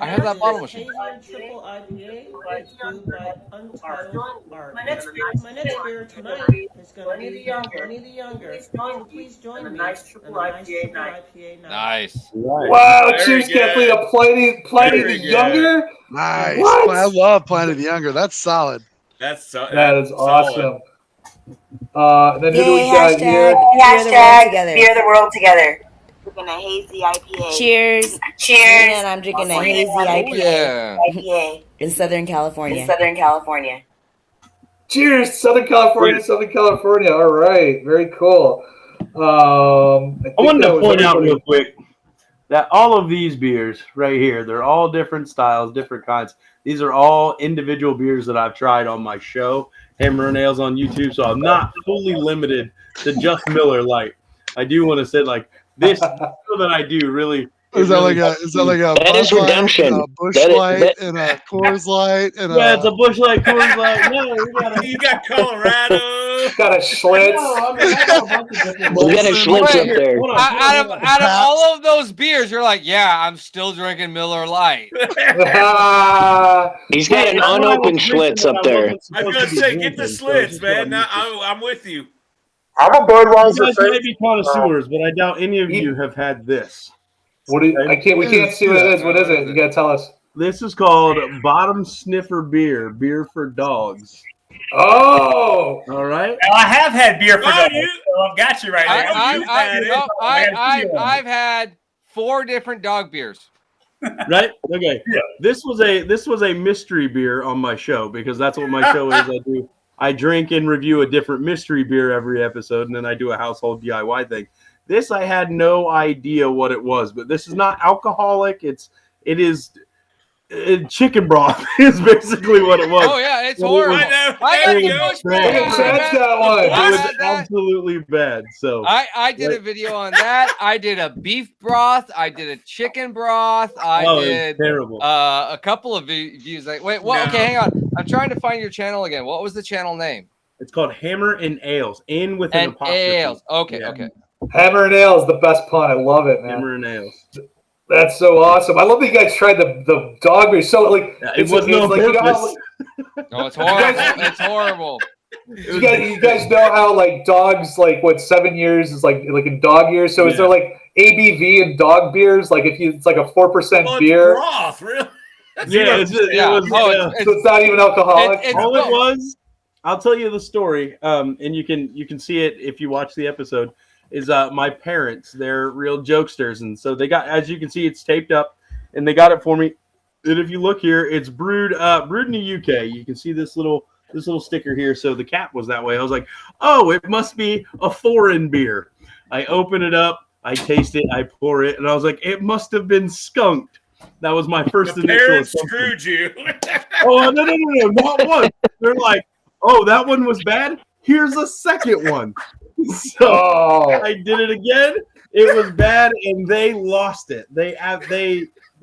I have that bottle machine. Triple IPA brewed by Untitled Art. My next beer tonight is going to be Honey the Younger. So please join me in a nice triple IPA night. Nice. Wow, cheers, Kathleen. A Pliny the Younger? Nice. What? I love Pliny the Younger. That's solid. That is awesome. And then who do we Yay, got here? Hashtag beer the world together. Drinking a hazy IPA. Cheers. Cheers. And I'm drinking a hazy IPA. In Southern California. Cheers, Southern California. All right, very cool. I wanted to point out real quick that all of these beers right here, they're all different styles, different kinds. These are all individual beers that I've tried on my show, Hammer and Ales on YouTube, so I'm not fully limited to just Miller Lite. I do want to say, like, this that I do really. Is that like a that is Bud Light redemption? and a Busch Light and a Coors Light and it's a Busch Light, Coors Light. No, you got Colorado. Got a Schlitz. We got a Schlitz up there. Out of all of those beers, you're like, yeah, I'm still drinking Miller Lite. He's got an unopened Schlitz up there. I was going to say, get the Schlitz, man. I'm with you. I'm a Budweiser You guys fan. may be connoisseurs, but I doubt any of you have had this. We can't see what it is. What is it? You gotta tell us. This is called Bottom Sniffer Beer for dogs. Oh, all right. Now, I have had beer for dogs. So I've got you right there. I've had 4 different dog beers. Right? Okay. Yeah. This was a mystery beer on my show because that's what my show is. I drink and review a different mystery beer every episode, and then I do a household DIY thing. This I had no idea what it was, but this is not alcoholic. It is chicken broth is basically what it was. Oh yeah, it's horrible. I got the bush It was absolutely bad. So I did a video on that. I did a beef broth. I did a chicken broth. I did terrible. A couple of views. Like, wait, what? No. Okay, hang on. I'm trying to find your channel again. What was the channel name? It's called Hammer and Ales. In with an apostrophe. Ales. Okay, okay. Hammer and Ale is the best pun. I love it, man. Hammer and Ales. That's so awesome. I love that you guys tried the dog beer. So like, it was no purpose. No, it's horrible. It's horrible. You guys know how like dogs, like what 7 years is like in dog years. So is there like ABV in dog beers? Like it's like a 4% beer. Broth, really? Yeah, so it's not even alcoholic. All it was. I'll tell you the story, and you can see it if you watch the episode. Is my parents? They're real jokesters, and so they got, as you can see, it's taped up, and they got it for me. And if you look here, it's brewed in the UK. You can see this little sticker here. So the cap was that way. I was like, oh, it must be a foreign beer. I open it up, I taste it, I pour it, and I was like, it must have been skunked. That was my first The initial parents assumption. screwed you. Oh no, not one. They're like, oh, that one was bad. Here's a second one. So I did it again. It was bad, and they lost it.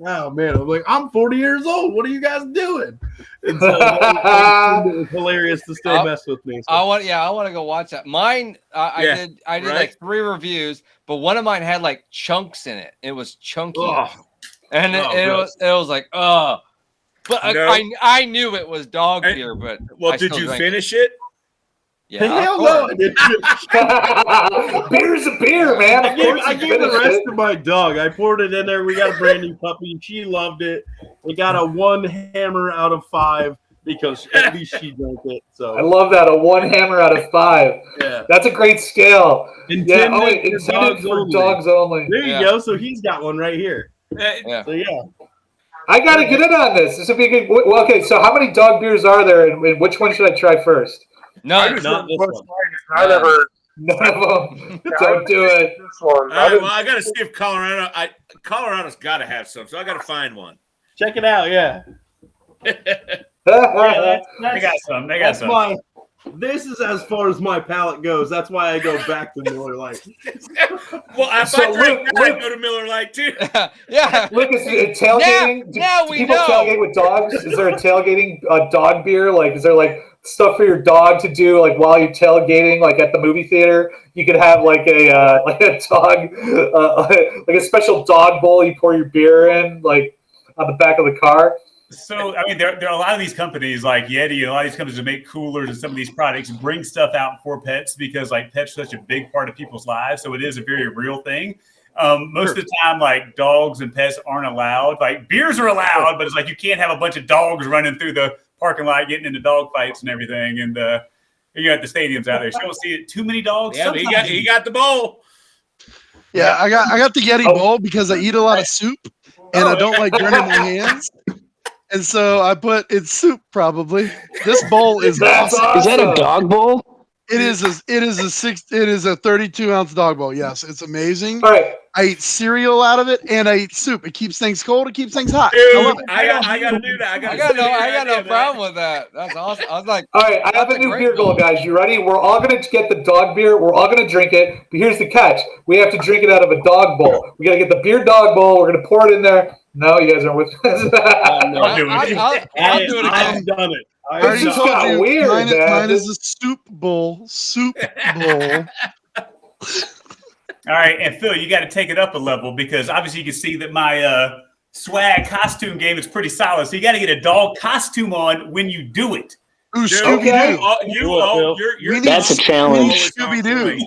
Oh man, I'm like, I'm 40 years old. What are you guys doing? And so it was hilarious to still mess with me. So. I want to go watch that. Mine, I did like 3 reviews, but one of mine had like chunks in it. It was chunky, and it was like, but I knew it was dog beer. But did you finish it? Yeah, hell no. Beer's a beer, man. I gave the rest to my dog. I poured it in there. We got a brand new puppy. She loved it. We got a 1 hammer out of 5 because at least she drank it. So I love that, a 1 hammer out of 5. Yeah, that's a great scale. Intended for dogs only. There you go. So he's got one right here. So yeah. I got to get in on this. This would be good. Well, okay, so how many dog beers are there, and which one should I try first? No, not this one. I never. None of them. Don't do it. This one. All right, well, I got to see if Colorado's got to have some, so I got to find one. Check it out, yeah. They got some. They got some. This is as far as my palate goes. That's why I go back to Miller Lite. Well, if I drink that, I go to Miller Lite too. Yeah. Look, is it tailgating? Now we know. Tailgate with dogs? Is there a tailgating dog beer? Like, is there like stuff for your dog to do like while you're tailgating, like at the movie theater? You could have like a dog, like a special dog bowl you pour your beer in, like on the back of the car. So, I mean, there are a lot of these companies like Yeti and a lot of these companies that make coolers and some of these products bring stuff out for pets because like pets are such a big part of people's lives. So it is a very real thing. Most of the time, like dogs and pets aren't allowed. Like beers are allowed, but it's like you can't have a bunch of dogs running through the parking lot getting into dog fights and everything. And you got the stadiums out there. So you don't see too many dogs. Yeah, he got the bowl. Yeah, I got the Yeti bowl because I eat a lot of soup and I don't like burning my hands. And so I put it's soup probably. This bowl is awesome. Is that a dog bowl? It is a 32-ounce dog bowl. Yes, it's amazing. All right. I eat cereal out of it and I eat soup. It keeps things cold, it keeps things hot. Dude, I love it. I gotta do that. I got no problem with that. That's awesome. I was like, all right, I have a new beer goal, guys. You ready? We're all gonna get the dog beer. We're all gonna drink it. But here's the catch: we have to drink it out of a dog bowl. We gotta get the beer dog bowl. We're gonna pour it in there. No, you guys aren't with us. I'll do it again. I've done it. I already told you. Weird, mine is a soup bowl. Soup bowl. All right, and Phil, you got to take it up a level because obviously you can see that my swag costume game is pretty solid. So you got to get a dog costume on when you do it. Ooh, Scooby-Doo. That's a challenge. Scooby-Doo.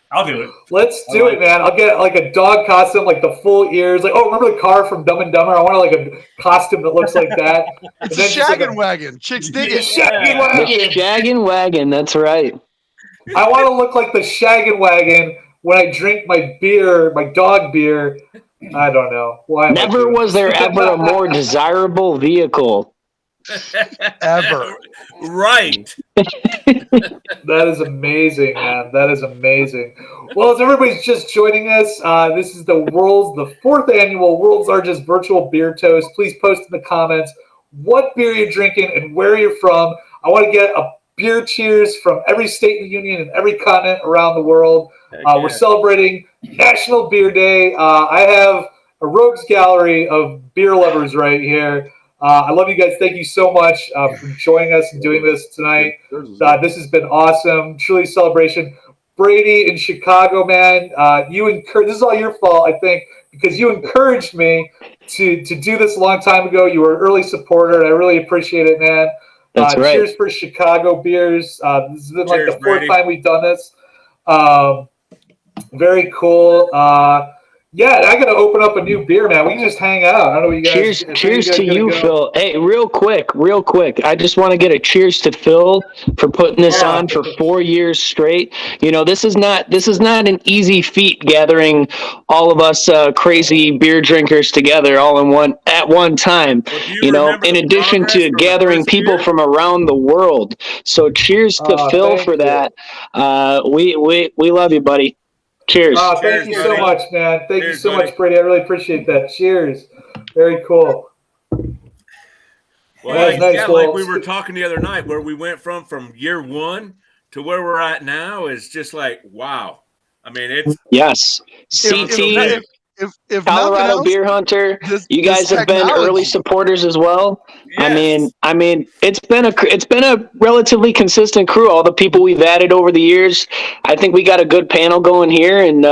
I'll do it. Let's do it, man. I'll get like a dog costume, like the full ears. Like, remember the car from Dumb and Dumber? I want like a costume that looks like that. It's a shaggin' wagon. Chicks dig it. Shaggin' wagon. The shaggin' wagon. That's right. I want to look like the shaggin' wagon when I drink my beer, my dog beer, I don't know. Why Never was there ever a more desirable vehicle. Ever. Right. That is amazing, man. That is amazing. Well, as everybody's just joining us, this is the 4th annual World's Largest Virtual Beer Toast. Please post in the comments what beer you're drinking and where you're from. I want to get a beer cheers from every state in the union and every continent around the world. We're celebrating National Beer Day. I have a rogues gallery of beer lovers right here. I love you guys. Thank you so much for joining us and doing this tonight. This has been awesome. Truly a celebration. Brady in Chicago, man, this is all your fault, I think, because you encouraged me to do this a long time ago. You were an early supporter, and I really appreciate it, man. That's right. Cheers for Chicago beers. This has been like the 4th Brady. time we've done this. Very cool. Yeah, I got to open up a new beer, man. We can just hang out. I don't know what you guys. Cheers to you, Phil. Hey, real quick. I just want to get a cheers to Phil for putting this on for 4 years straight. You know, this is not an easy feat gathering all of us crazy beer drinkers together all at one time. You know, in addition to gathering people from around the world. So cheers to Phil for that. We love you, buddy. Cheers. Thank you so much, man. Thank you so much, Brady. I really appreciate that. Cheers. Very cool. Well, like we were talking the other night, where we went from year one to where we're at now is just like, wow. I mean, it's CT. If Colorado else, Beer Hunter, you guys have been early supporters as well. Yes. I mean, it's been a relatively consistent crew. All the people we've added over the years, I think we got a good panel going here. And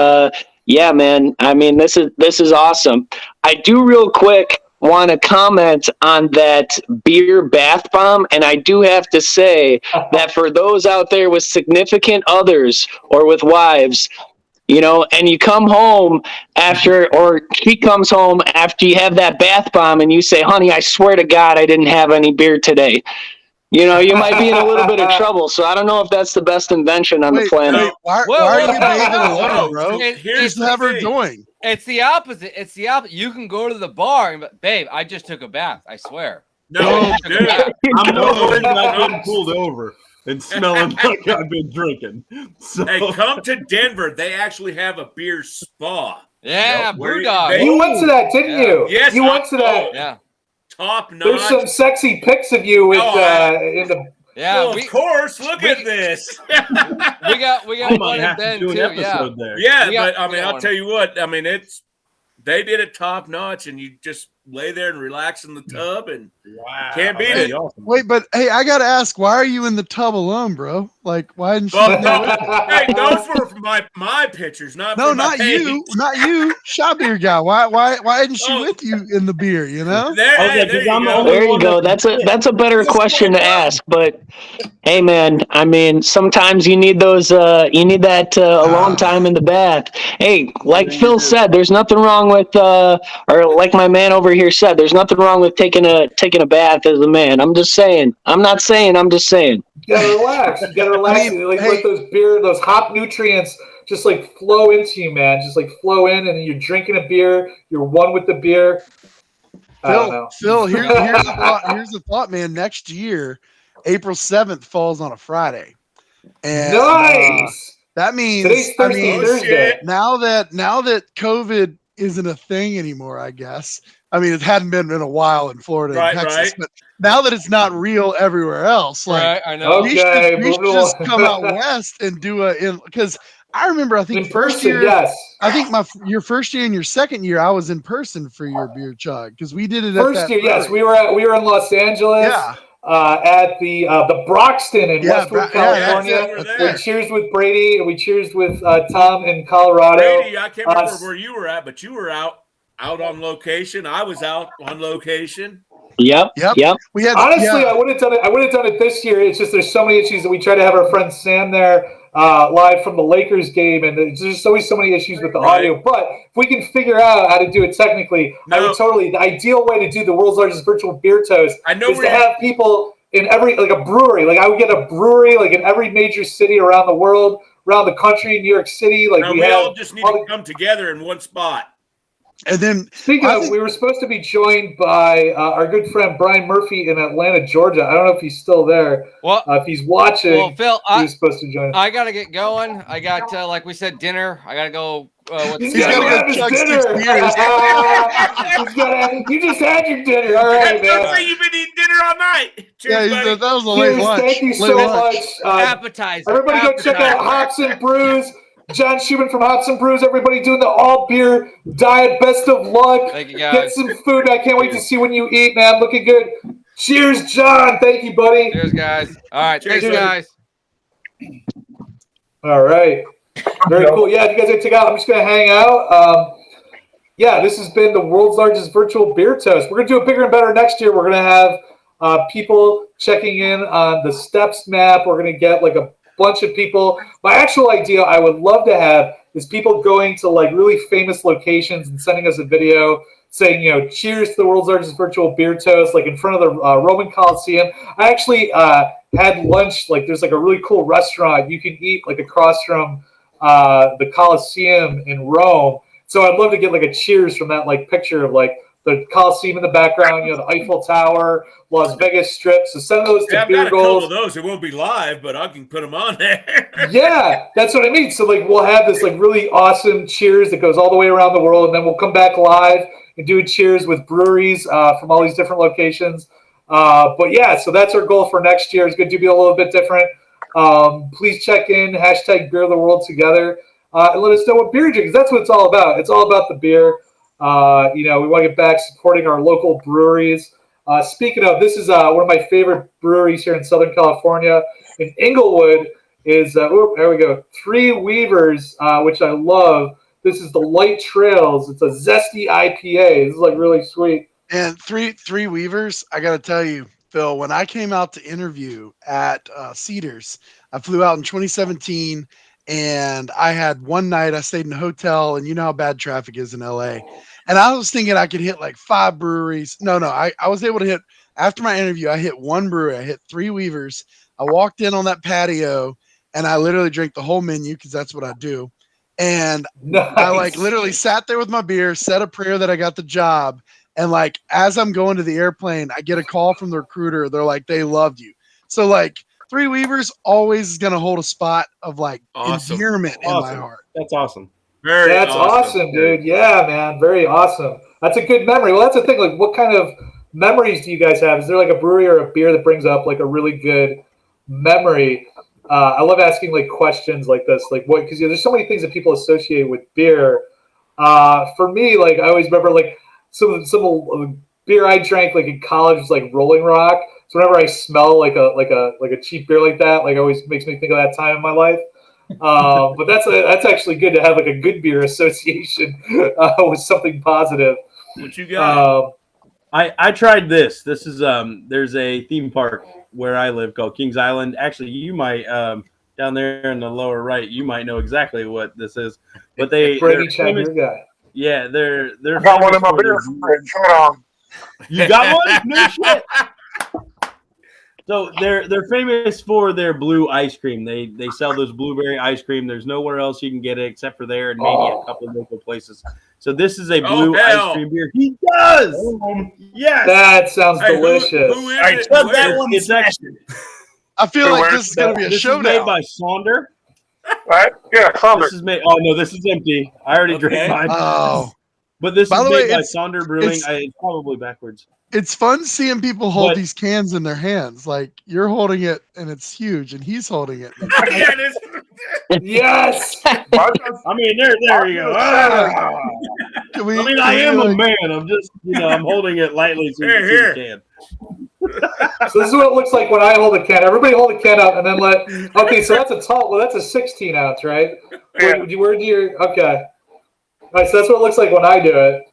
yeah, man, I mean, this is awesome. I do real quick want to comment on that beer bath bomb, and I do have to say that for those out there with significant others or with wives, you know, and you come home after, or she comes home after you have that bath bomb and you say, honey, I swear to God, I didn't have any beer today. You know, you might be in a little bit of trouble. So I don't know if that's the best invention on the planet. Why are you bathing alone, bro? Here's have her join. It's the opposite. You can go to the bar and, babe, I just took a bath. I swear. No, dude. I'm more worried about getting pulled over and smelling like I've been drinking. So. Hey, come to Denver. They actually have a beer spa. Yeah, Brewdog. You went to that, didn't you? Yes, you went to that. Yeah. Top notch. There's some sexy pics of you with in the. Yeah, well, of course. Look at this. we got one in Ben too. Yeah, there. Yeah, but I mean, I'll tell you what. I mean, they did it top notch, and you just lay there and relax in the tub, and can't beat it. Awesome. Wait, but hey, I gotta ask, why are you in the tub alone, bro? Like, why didn't you? Hey, those were my pictures, not you, shop beer guy. Why isn't she with you in the beer? You know? There you go. That's a better question to ask. But hey, man, I mean, sometimes you need those. You need that alone time in the bath. Hey, like Phil said, there's nothing wrong with, or like my man over here said, there's nothing wrong with taking a bath as a man. I'm just saying. I'm not saying. I'm just saying. You gotta relax. You gotta relax. Let those hop nutrients just like flow into you, man. Just like flow in, and then you're drinking a beer. You're one with the beer. Phil, here's the thought, man. Next year, April 7th falls on a Friday. And, nice. That means today's Thursday. Now that COVID isn't a thing anymore, I guess. I mean, it hadn't been in a while in Florida and Texas, but now that it's not real everywhere else, like I know. we should just come out west and do because I remember, I think first year, I think your first year and your second year, I was in person for your beer chug because we did it first at that year. Yes, we were in Los Angeles. Yeah. At the Broxton in Westwood, California. We cheers with Brady and we cheers with Tom in Colorado. Brady, I can't remember where you were at, but you were out on location. I was out on location. Yep. We had I would have done it. I would have done it this year. It's just there's so many issues that we try to have our friend Sam there live from the Lakers game, and there's just always so many issues with the audio. But if we can figure out how to do it technically, I would totally. The ideal way to do the world's largest virtual beer toast is to have people in every a brewery. Like I would get a brewery like in every major city around the world, around the country, New York City. Like we all just need to come together in one spot. And then speaking of, we were supposed to be joined by our good friend Brian Murphy in Atlanta, Georgia. I don't know if he's still there. Well, if he's watching, well, Phil, he was supposed to join us. I gotta get going. I got like we said, dinner. I gotta go. He's gotta go have his dinner. You just had your dinner. All right, man. You've been eating dinner all night. Cheers, buddy. That was a late lunch. Thank you so much. Appetizer. Everybody go check out Hops and Brews. John Schumann from Hops and Brews. Everybody doing the all beer diet. Best of luck. Thank you, guys. Get some food. I can't wait to see when you eat, man. Looking good. Cheers, John. Thank you, buddy. Cheers, guys. All right. Cheers, guys. All right. Very cool. Yeah, if you guys want to check out, I'm just going to hang out. Yeah, this has been the world's largest virtual beer toast. We're going to do it bigger and better next year. We're going to have people checking in on the steps map. We're going to get like a bunch of people. My actual idea I would love to have is people going to like really famous locations and sending us a video saying, you know, cheers to the world's largest virtual beer toast, like in front of the Roman Coliseum. I actually had lunch, like there's like a really cool restaurant you can eat like across from the Coliseum in Rome. So I'd love to get like a cheers from that like picture of like the Coliseum in the background, you know, the Eiffel Tower, Las Vegas Strip. So send those to I've Beer got a couple Goals. of those. It won't be live, but I can put them on there. Yeah, that's what I mean. So like we'll have this like really awesome cheers that goes all the way around the world, and then we'll come back live and do a cheers with breweries from all these different locations. But yeah, so that's our goal for next year. It's going to be a little bit different. Please check in, hashtag Beer of the World together, and let us know what beer you're drinking, because that's what it's all about. It's all about the beer. You know, we want to get back supporting our local breweries. Speaking of, this is one of my favorite breweries here in Southern California. In Inglewood is, there we go, Three Weavers, which I love. This is the Light Trails. It's a zesty IPA. This is like really sweet. And Three Weavers, I got to tell you, Phil, when I came out to interview at Cedars, I flew out in 2017, and I had one night I stayed in a hotel, and you know how bad traffic is in LA. And I was thinking I could hit like 5 breweries. No, I was able to hit, after my interview, I hit one brewery. I hit Three Weavers. I walked in on that patio, and I literally drank the whole menu because that's what I do. And nice. I like literally sat there with my beer, said a prayer that I got the job. And like, as I'm going to the airplane, I get a call from the recruiter. They're like, they loved you. So like Three Weavers always is going to hold a spot of like endearment in my heart. That's awesome. That's awesome, dude. Yeah, man. Very awesome. That's a good memory. Well, that's the thing. Like, what kind of memories do you guys have? Is there like a brewery or a beer that brings up like a really good memory? I love asking like questions like this, like what, because there's so many things that people associate with beer. For me, like I always remember like some beer I drank like in college was like Rolling Rock. So whenever I smell like a cheap beer like that, like always makes me think of that time in my life. But that's actually good to have like a good beer association with something positive. What you got? I tried this. This is there's a theme park where I live called Kings Island. Actually, you might down there in the lower right, you might know exactly what this is. But they're famous, yeah, they're I got one in my beer fridge. Hold on. You got one? No shit. So they're famous for their blue ice cream. They sell those blueberry ice cream. There's nowhere else you can get it except for there and maybe a couple of local places. So this is a blue ice cream beer. He does. Yes. That sounds delicious. Who is it? That one is actually. I feel like this is going to be a showdown. This is made by Sonder. Right? Yeah, Sonder. This is made. Oh no, this is empty. I already drank mine. Oh. But this By is the made way, by Sonder Brewing. It's probably backwards. It's fun seeing people hold these cans in their hands. Like you're holding it and it's huge, and he's holding it. Yes. I mean, there you go. I am a man. I'm just, I'm holding it lightly so you can see the can. So this is what it looks like when I hold a can. Everybody hold a can up and then let. Okay, so that's a tall. Well, that's a 16 ounce, right? Where do you? Okay. All right, so that's what it looks like when I do it.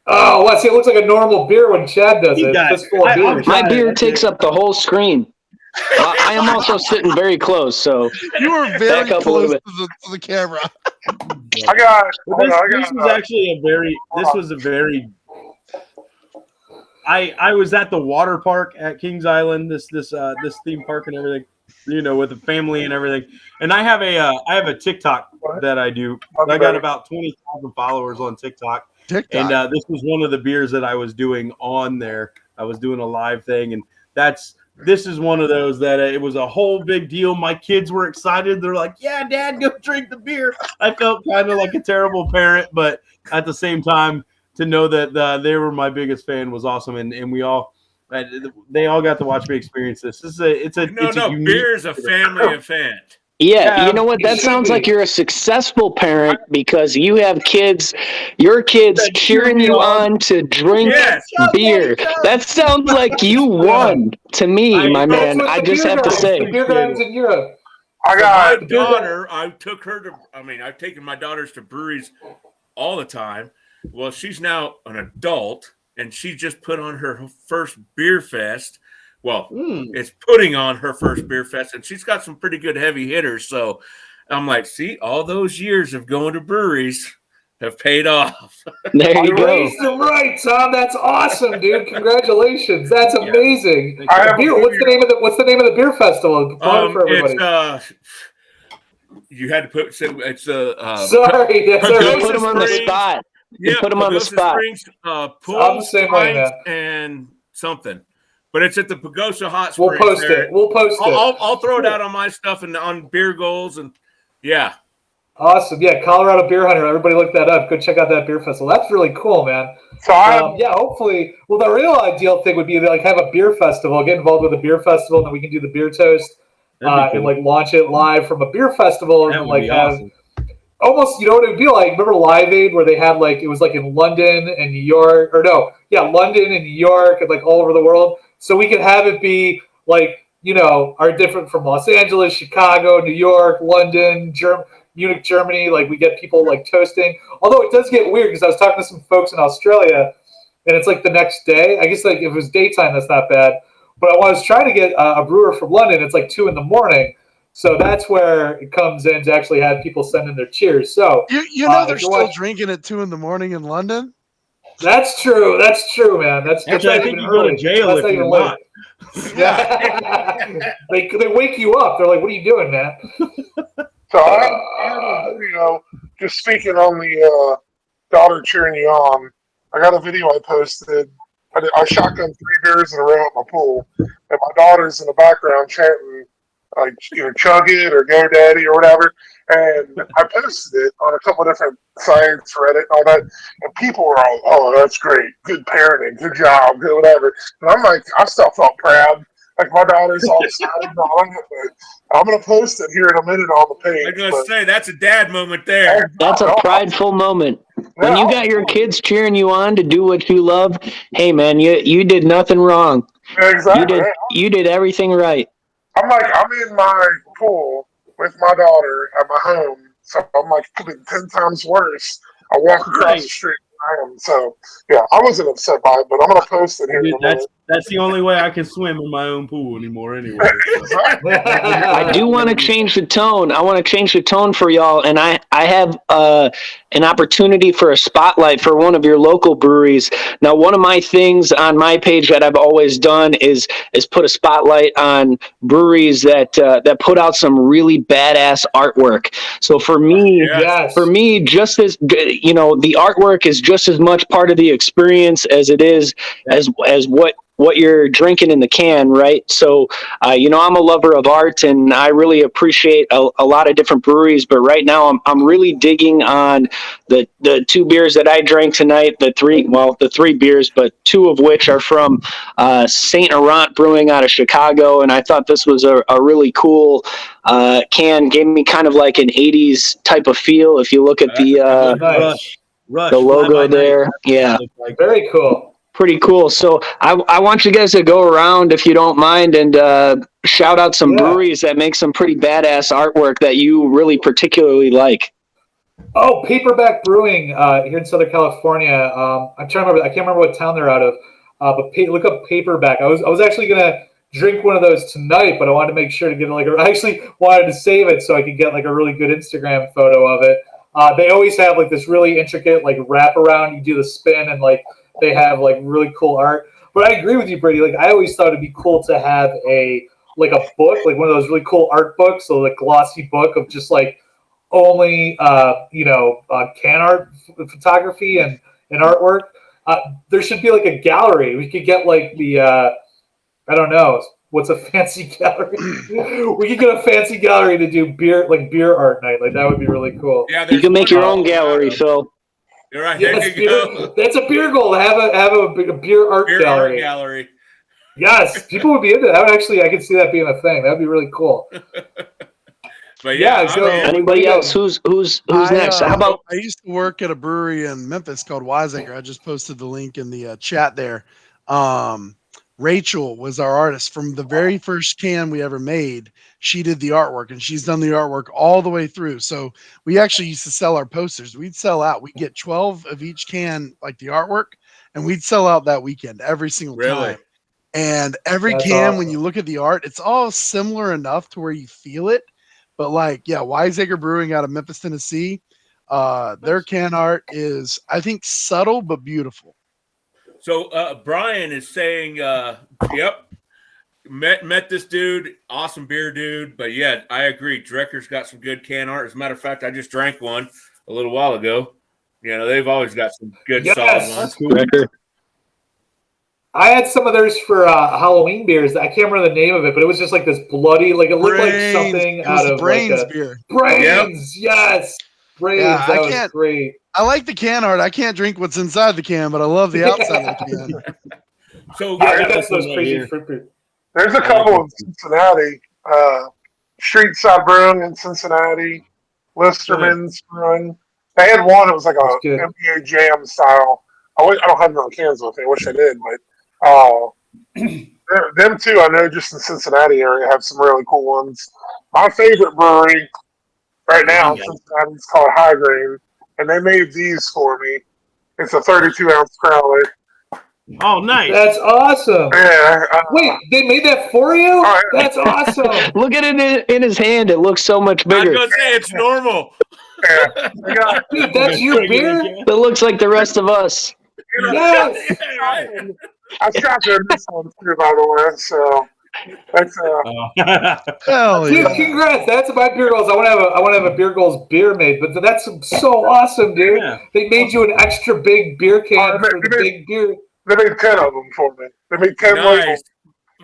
Oh, well, see, it looks like a normal beer when Chad does it. It's full of beer. My beer takes up the whole screen. I am also sitting very close, so you are very close to the camera. I got. This was a very. I was at the water park at Kings Island. This theme park and everything, with a family and everything. And I have a TikTok that I do. I got about 20,000 followers on TikTok. And this was one of the beers that I was doing on there. I was doing a live thing, and this is one of those that it was a whole big deal. My kids were excited. They're like, "Yeah, Dad, go drink the beer." I felt kind of like a terrible parent, but at the same time, to know that they were my biggest fan was awesome, and they all got to watch me experience this. It's a unique beer is a family event. Yeah, you know what? That sounds like you're a successful parent because you have kids, your kids cheering you on to drink beer. That sounds like you won to me, my man. I just have to say. Beer gardens in Europe. My daughter, I've taken my daughters to breweries all the time. Well, she's now an adult, and she just put on her first beer fest. Well, it's putting on her first beer fest, and she's got some pretty good heavy hitters. So I'm like, see, all those years of going to breweries have paid off. There you go. Raised them right, Tom. That's awesome, dude. Congratulations. That's amazing. Beer. What's the name of the beer festival? For everybody. You had to put it's sorry, put them on the spot. Yeah, put them on the spot. Springs, Pool, Springs, and something. But it's at the Pagosa Hot Springs. We'll post it. I'll throw it out on my stuff and on Beer Goals, and yeah. Awesome. Yeah, Colorado Beer Hunter. Everybody look that up. Go check out that beer festival. That's really cool, man. So hopefully, the real ideal thing would be to have a beer festival, get involved with a beer festival, and then we can do the beer toast and launch it live from a beer festival, and have almost, you know what it would be like? Remember Live Aid where they had it was in London and New York, London and New York and all over the world. So we could have it be are different from Los Angeles, Chicago, New York, London, Munich, Germany. We get people toasting. Although it does get weird because I was talking to some folks in Australia, and it's the next day. I guess if it was daytime, that's not bad. But I was trying to get a brewer from London. It's 2 a.m. So that's where it comes in to actually have people send in their cheers. So you know they're still drinking at 2 a.m. in London. That's true. That's true, man. That's actually, I think you go to jail if you're not. Yeah. they wake you up. They're like, "What are you doing, man?" So I have a video. Just speaking on the daughter cheering you on. I got a video I posted. I shotgunned 3 beers in a row at my pool, and my daughter's in the background chanting chug it or go daddy or whatever. And I posted it on a couple of different sites, Reddit and all that. And people were all, "Oh, that's great. Good parenting. Good job. Good whatever." And I'm like, I still felt proud. My daughter's all excited. I'm going to post it here in a minute on the page. I'm going to say, that's a dad moment there. That's a prideful moment. When you got your kids cheering you on to do what you love, hey, man, you did nothing wrong. Exactly. You did everything right. I'm in my pool with my daughter at my home, so I'm could be 10 times worse. I walk across the street from home, so yeah, I wasn't upset by it, but I'm gonna post it here. That's the only way I can swim in my own pool anymore, anyway. I do want to change the tone. I want to change the tone for y'all, and I have an opportunity for a spotlight for one of your local breweries. Now, one of my things on my page that I've always done is put a spotlight on breweries that put out some really badass artwork. So for me, just as the artwork is just as much part of the experience as it is as what you're drinking in the can, right? So, I'm a lover of art, and I really appreciate a lot of different breweries. But right now, I'm really digging on the 2 beers that I drank tonight. The 3 beers, but 2 of which are from Saint Laurent Brewing out of Chicago. And I thought this was a really cool can. Gave me kind of like an 80s type of feel. If you look at the logo there, yeah, very cool. Pretty cool. So I want you guys to go around, if you don't mind, and shout out some breweries that make some pretty badass artwork that you really particularly like. Oh, Paperback Brewing here in Southern California. I'm trying to remember. I can't remember what town they're out of. But look up Paperback. I was actually gonna drink one of those tonight, but I wanted to make sure to get I actually wanted to save it so I could get a really good Instagram photo of it. They always have this really intricate wrap around. You do the spin and they have really cool art. But I agree with you, Brady. I always thought it'd be cool to have a book, one of those really cool art books, so glossy book of just only can art photography and and artwork. There should be like a gallery. We could get like the I don't know what's a fancy gallery. We could get a fancy gallery to do beer art night. Like that would be really cool. Yeah, You can make your own gallery, Phil. You're right. Yes, There you go. that's a beer goal. Have a beer art gallery. Art gallery. Yes, people would be into that. I could see that being a thing. That'd be really cool. But yeah, anybody else? Who's next? How about? I used to work at a brewery in Memphis called Wiseacre. I just posted the link in the chat there. Rachel was our artist from the very first can we ever made. She did the artwork, and she's done the artwork all the way through. So we actually used to sell our posters. We'd sell out. We'd get 12 of each can, like the artwork, and we'd sell out that weekend every single time. And every That's can, awesome. when you look at the art, it's all similar enough to where you feel it. But like, yeah, Wiseacre Brewing out of Memphis, Tennessee, their can art is, I think, subtle but beautiful. So Brian is saying, yep, met this dude, awesome beer dude. But yeah, I agree. Drecker's got some good can art. As a matter of fact, I just drank one a little while ago. You know, they've always got some good solid ones. Drecker. I had some of theirs for Halloween beers. I can't remember the name of it, but it was just like this bloody, like it looked like something out of Brains like beer. Brains, yes. Brains, Yeah, that was great. I like the can art. I can't drink what's inside the can, but I love the outside of the can. So that's those crazy fruit beer. There's a couple in Cincinnati. Street Side Brewing in Cincinnati. Listerman's Brewing. They had one that was like a NBA Jam style. I don't have no cans with it. I wish I did, but them two I know just in the Cincinnati area have some really cool ones. My favorite brewery right now in Cincinnati is called High Grain, and they made these for me. It's a 32-ounce crowler. Oh, nice. That's awesome. Yeah. Wait, they made that for you? That's awesome. Look at it in his hand. It looks so much I was bigger. going to say, it's normal. Dude, that's your beer? It looks like the rest of us. Yes. I shot their this one too, by the way. So that's Hell Dude, yeah. congrats! That's my beer goals. I want to have a beer goals beer made, but that's so awesome, dude. Yeah. They made you an extra big beer can for the big beer. They made 10 of them for me. They made 10 Nice. labels.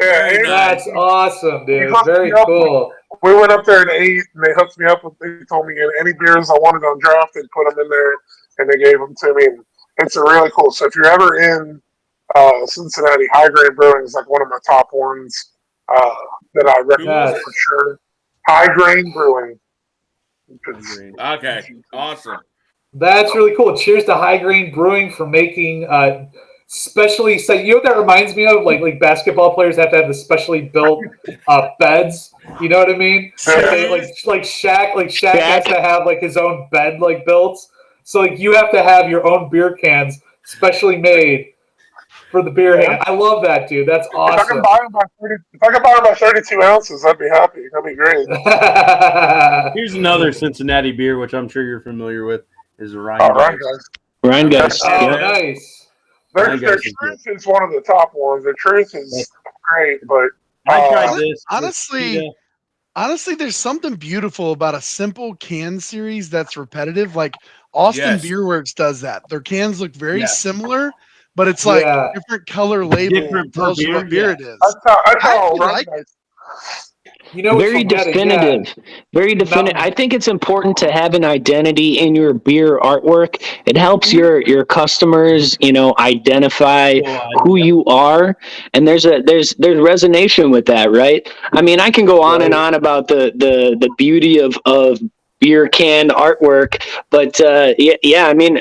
Yeah, and That's awesome, dude. hooked Very me up cool. we went up there and ate, and they hooked me up with. They told me any beers I wanted on draft, they'd put them in there, and they gave them to me. And it's a really cool. So if you're ever in Cincinnati, High Grain Brewing is like one of my top ones that I recommend for sure. High Grain Brewing. Okay, awesome. That's really cool. Cheers to High Grain Brewing for making specially. So you know what that reminds me of? Like basketball players have to have the specially built beds. You know what I mean? Like Shaq has to have like his own bed like built. So like you have to have your own beer cans specially made for the beer hand. I love that, dude. That's awesome. If I could buy them by 32 ounces, I'd be happy. That'd be great. Here's another Cincinnati beer, which I'm sure you're familiar with, is Rhine. Rhine guys. Oh, Yeah. nice. Their Truth is one of the top ones. Their Truth is great, but I tried this. Honestly, there's something beautiful about a simple can series that's repetitive. Like Austin Beer Works does that. Their cans look very similar, but it's like different color label Different tells you what beer it is. That's how You know, Very definitive. Very definitive. I think it's important to have an identity in your beer artwork. It helps your customers, identify who you are, and there's resonation with that, right? I mean, I can go on and on about the beauty of beer can artwork, but I mean,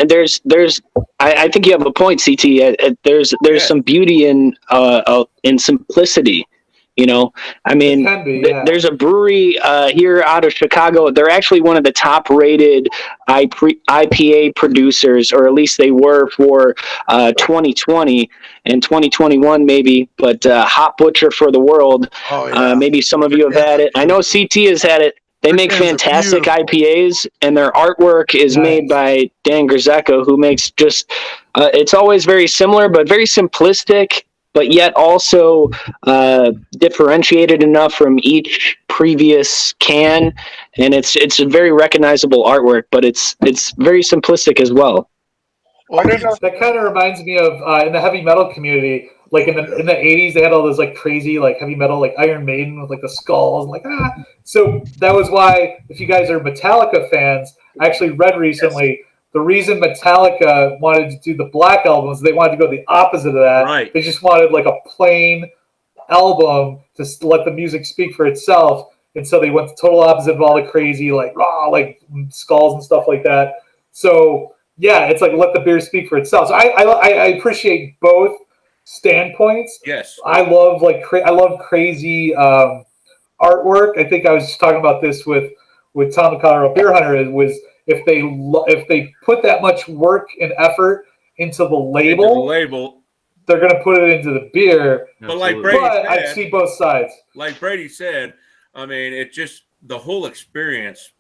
I think you have a point, CT. There's some beauty in simplicity. I mean, there's a brewery here out of Chicago. They're actually one of the top-rated IPA producers, or at least they were for 2020 and 2021 maybe. But Hop Butcher for the World, maybe some of you have had it. I know CT has had it. They make fantastic IPAs, and their artwork is made by Dan Grzecka, who makes just it's always very similar, but very simplistic, but yet also differentiated enough from each previous can, and it's a very recognizable artwork, but it's very simplistic as well. That kind of reminds me of in the heavy metal community, like in the '80s, they had all those like crazy like heavy metal like Iron Maiden with like the skulls and like ah. So that was why, if you guys are Metallica fans, I actually read recently the reason Metallica wanted to do the Black Album is they wanted to go the opposite of that. Right. They just wanted like a plain album to let the music speak for itself, and so they went the total opposite of all the crazy like raw like skulls and stuff like that. So yeah, it's like let the beer speak for itself. So I appreciate both standpoints. Yes. I love I love crazy artwork. I think I was just talking about this with Tom the Colorado Beer Hunter. It was if they put that much work and effort into the label, they're going to put it into the beer. But like Brady said, I see both sides. Like Brady said, I mean, it just the whole experience.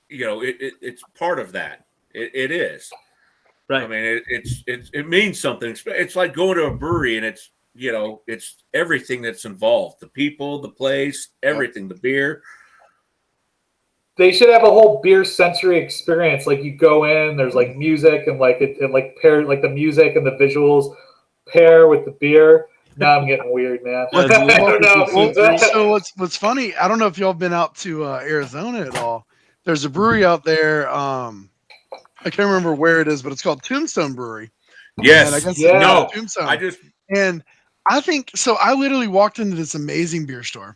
You know, it's part of that. It is. Right. I mean, it means something. It's like going to a brewery, and it's everything that's involved: the people, the place, everything, the beer. They should have a whole beer sensory experience. Like you go in, there's like music and like it like pair like the music and the visuals pair with the beer. Now I'm getting weird, man. I don't know. So what's funny? I don't know if y'all been out to Arizona at all. There's a brewery out there. I can't remember where it is, but it's called Tombstone Brewery. Yes. And I guess No. Tombstone. And I think so. I literally walked into this amazing beer store.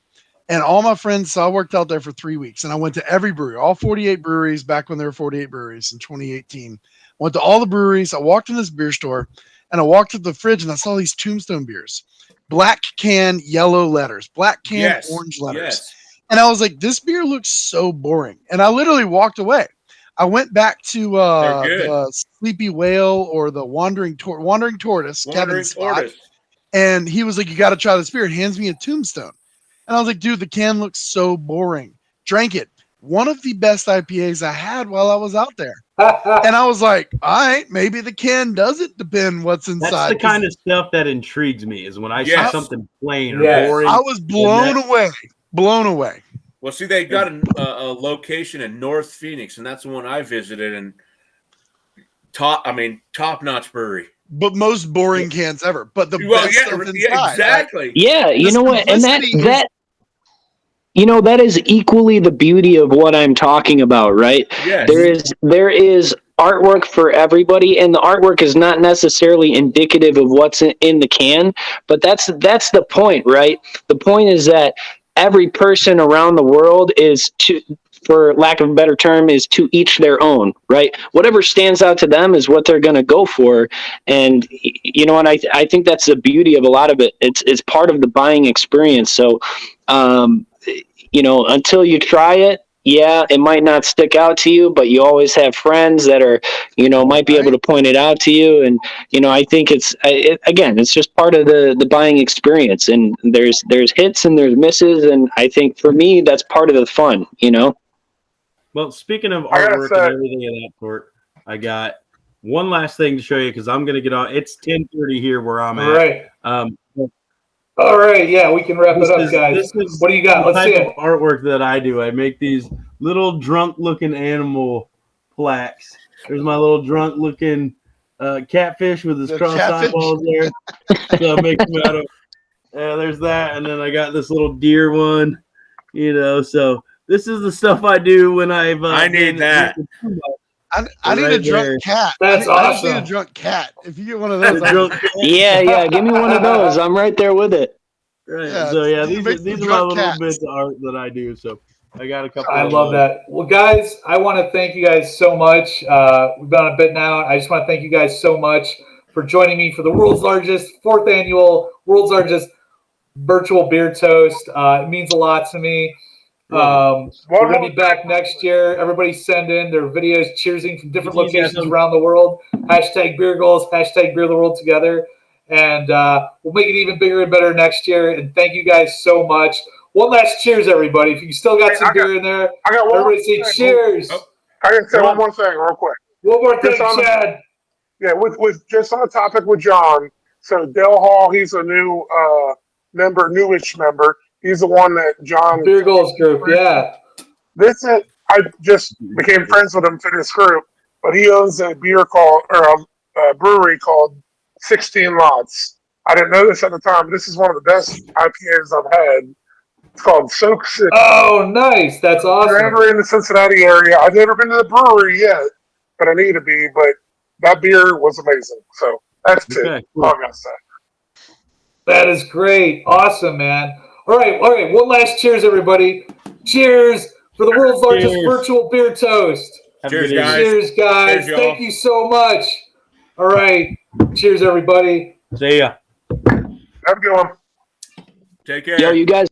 And all my friends, so I worked out there for 3 weeks, and I went to every brewery, all 48 breweries back when there were 48 breweries in 2018. Went to all the breweries. I walked in this beer store, and I walked to the fridge, and I saw these Tombstone beers. Black can, yellow letters. Black can, orange letters. Yes. And I was like, this beer looks so boring. And I literally walked away. I went back to the Sleepy Whale or the Wandering Tortoise, Kevin's spot, and he was like, you got to try this beer. And hands me a Tombstone. And I was like, dude, the can looks so boring. Drank it. One of the best IPAs I had while I was out there. And I was like, all right, maybe the can doesn't depend what's inside. That's the kind of stuff that intrigues me is when I see something plain or boring. I was blown away. Blown away. Well, see, they got a location in North Phoenix, and that's the one I visited. And top-notch brewery. But most boring cans ever. But the best stuff inside. Yeah, exactly. Right? Yeah, you know what? And that that is equally the beauty of what I'm talking about, right? Yes. There is artwork for everybody, and the artwork is not necessarily indicative of what's in the can, but that's the point, right? The point is that every person around the world is for lack of a better term, is to each their own, right? Whatever stands out to them is what they're going to go for. And, and I think that's the beauty of a lot of it. It's part of the buying experience. So, until you try it, it might not stick out to you, but you always have friends that are, might be able to point it out to you. And, I think it's just part of the buying experience. And there's hits and there's misses. And I think for me, that's part of the fun, Well, speaking of artwork and everything of that sort, I got one last thing to show you because I'm going to get on. It's 10:30 here where I'm at. All right, yeah, we can wrap it up, guys. What do you got? Let's see it. Artwork that I do. I make these little drunk-looking animal plaques. There's my little drunk-looking catfish with his crossed eyeballs there. So I make them out of. There's that, and then I got this little deer one. So. This is the stuff I do when I've. I need that. I need a drunk cat. That's awesome. I need a drunk cat. If you get one of those, yeah, give me one of those. I'm right there with it. Right. So these are my little bits of art that I do. So I got a couple. I love that. Well, guys, I want to thank you guys so much. We've been on a bit now. I just want to thank you guys so much for joining me for the fourth annual world's largest virtual beer toast. It means a lot to me. We're going to be back next year. Everybody send in their videos cheersing from different locations around the world. #BeerGoals, #Beer the World Together. And we'll make it even bigger and better next year. And thank you guys so much. One last cheers, everybody. If you still got some beer in there, everybody say cheers. I can say one more thing real quick. One more thing, Chad. With just on the topic with John. So Dale Hall, he's a new newish member. He's the one that John Beer Goals group, yeah. I just became friends with him through this group, but he owns a beer brewery called 16 Lots. I didn't know this at the time, but this is one of the best IPAs I've had. It's called Soak City. Oh, nice. That's awesome. If you're ever in the Cincinnati area, I've never been to the brewery yet, but I need to be. But that beer was amazing. So that's it. Cool. All I got to say. That is great. Awesome, man. All right. One last cheers, everybody. Cheers for the world's largest virtual beer toast. Cheers, guys. Cheers, guys. Cheers, Thank you so much. All right. Cheers, everybody. See ya. Have a good one. Take care. Yo, you guys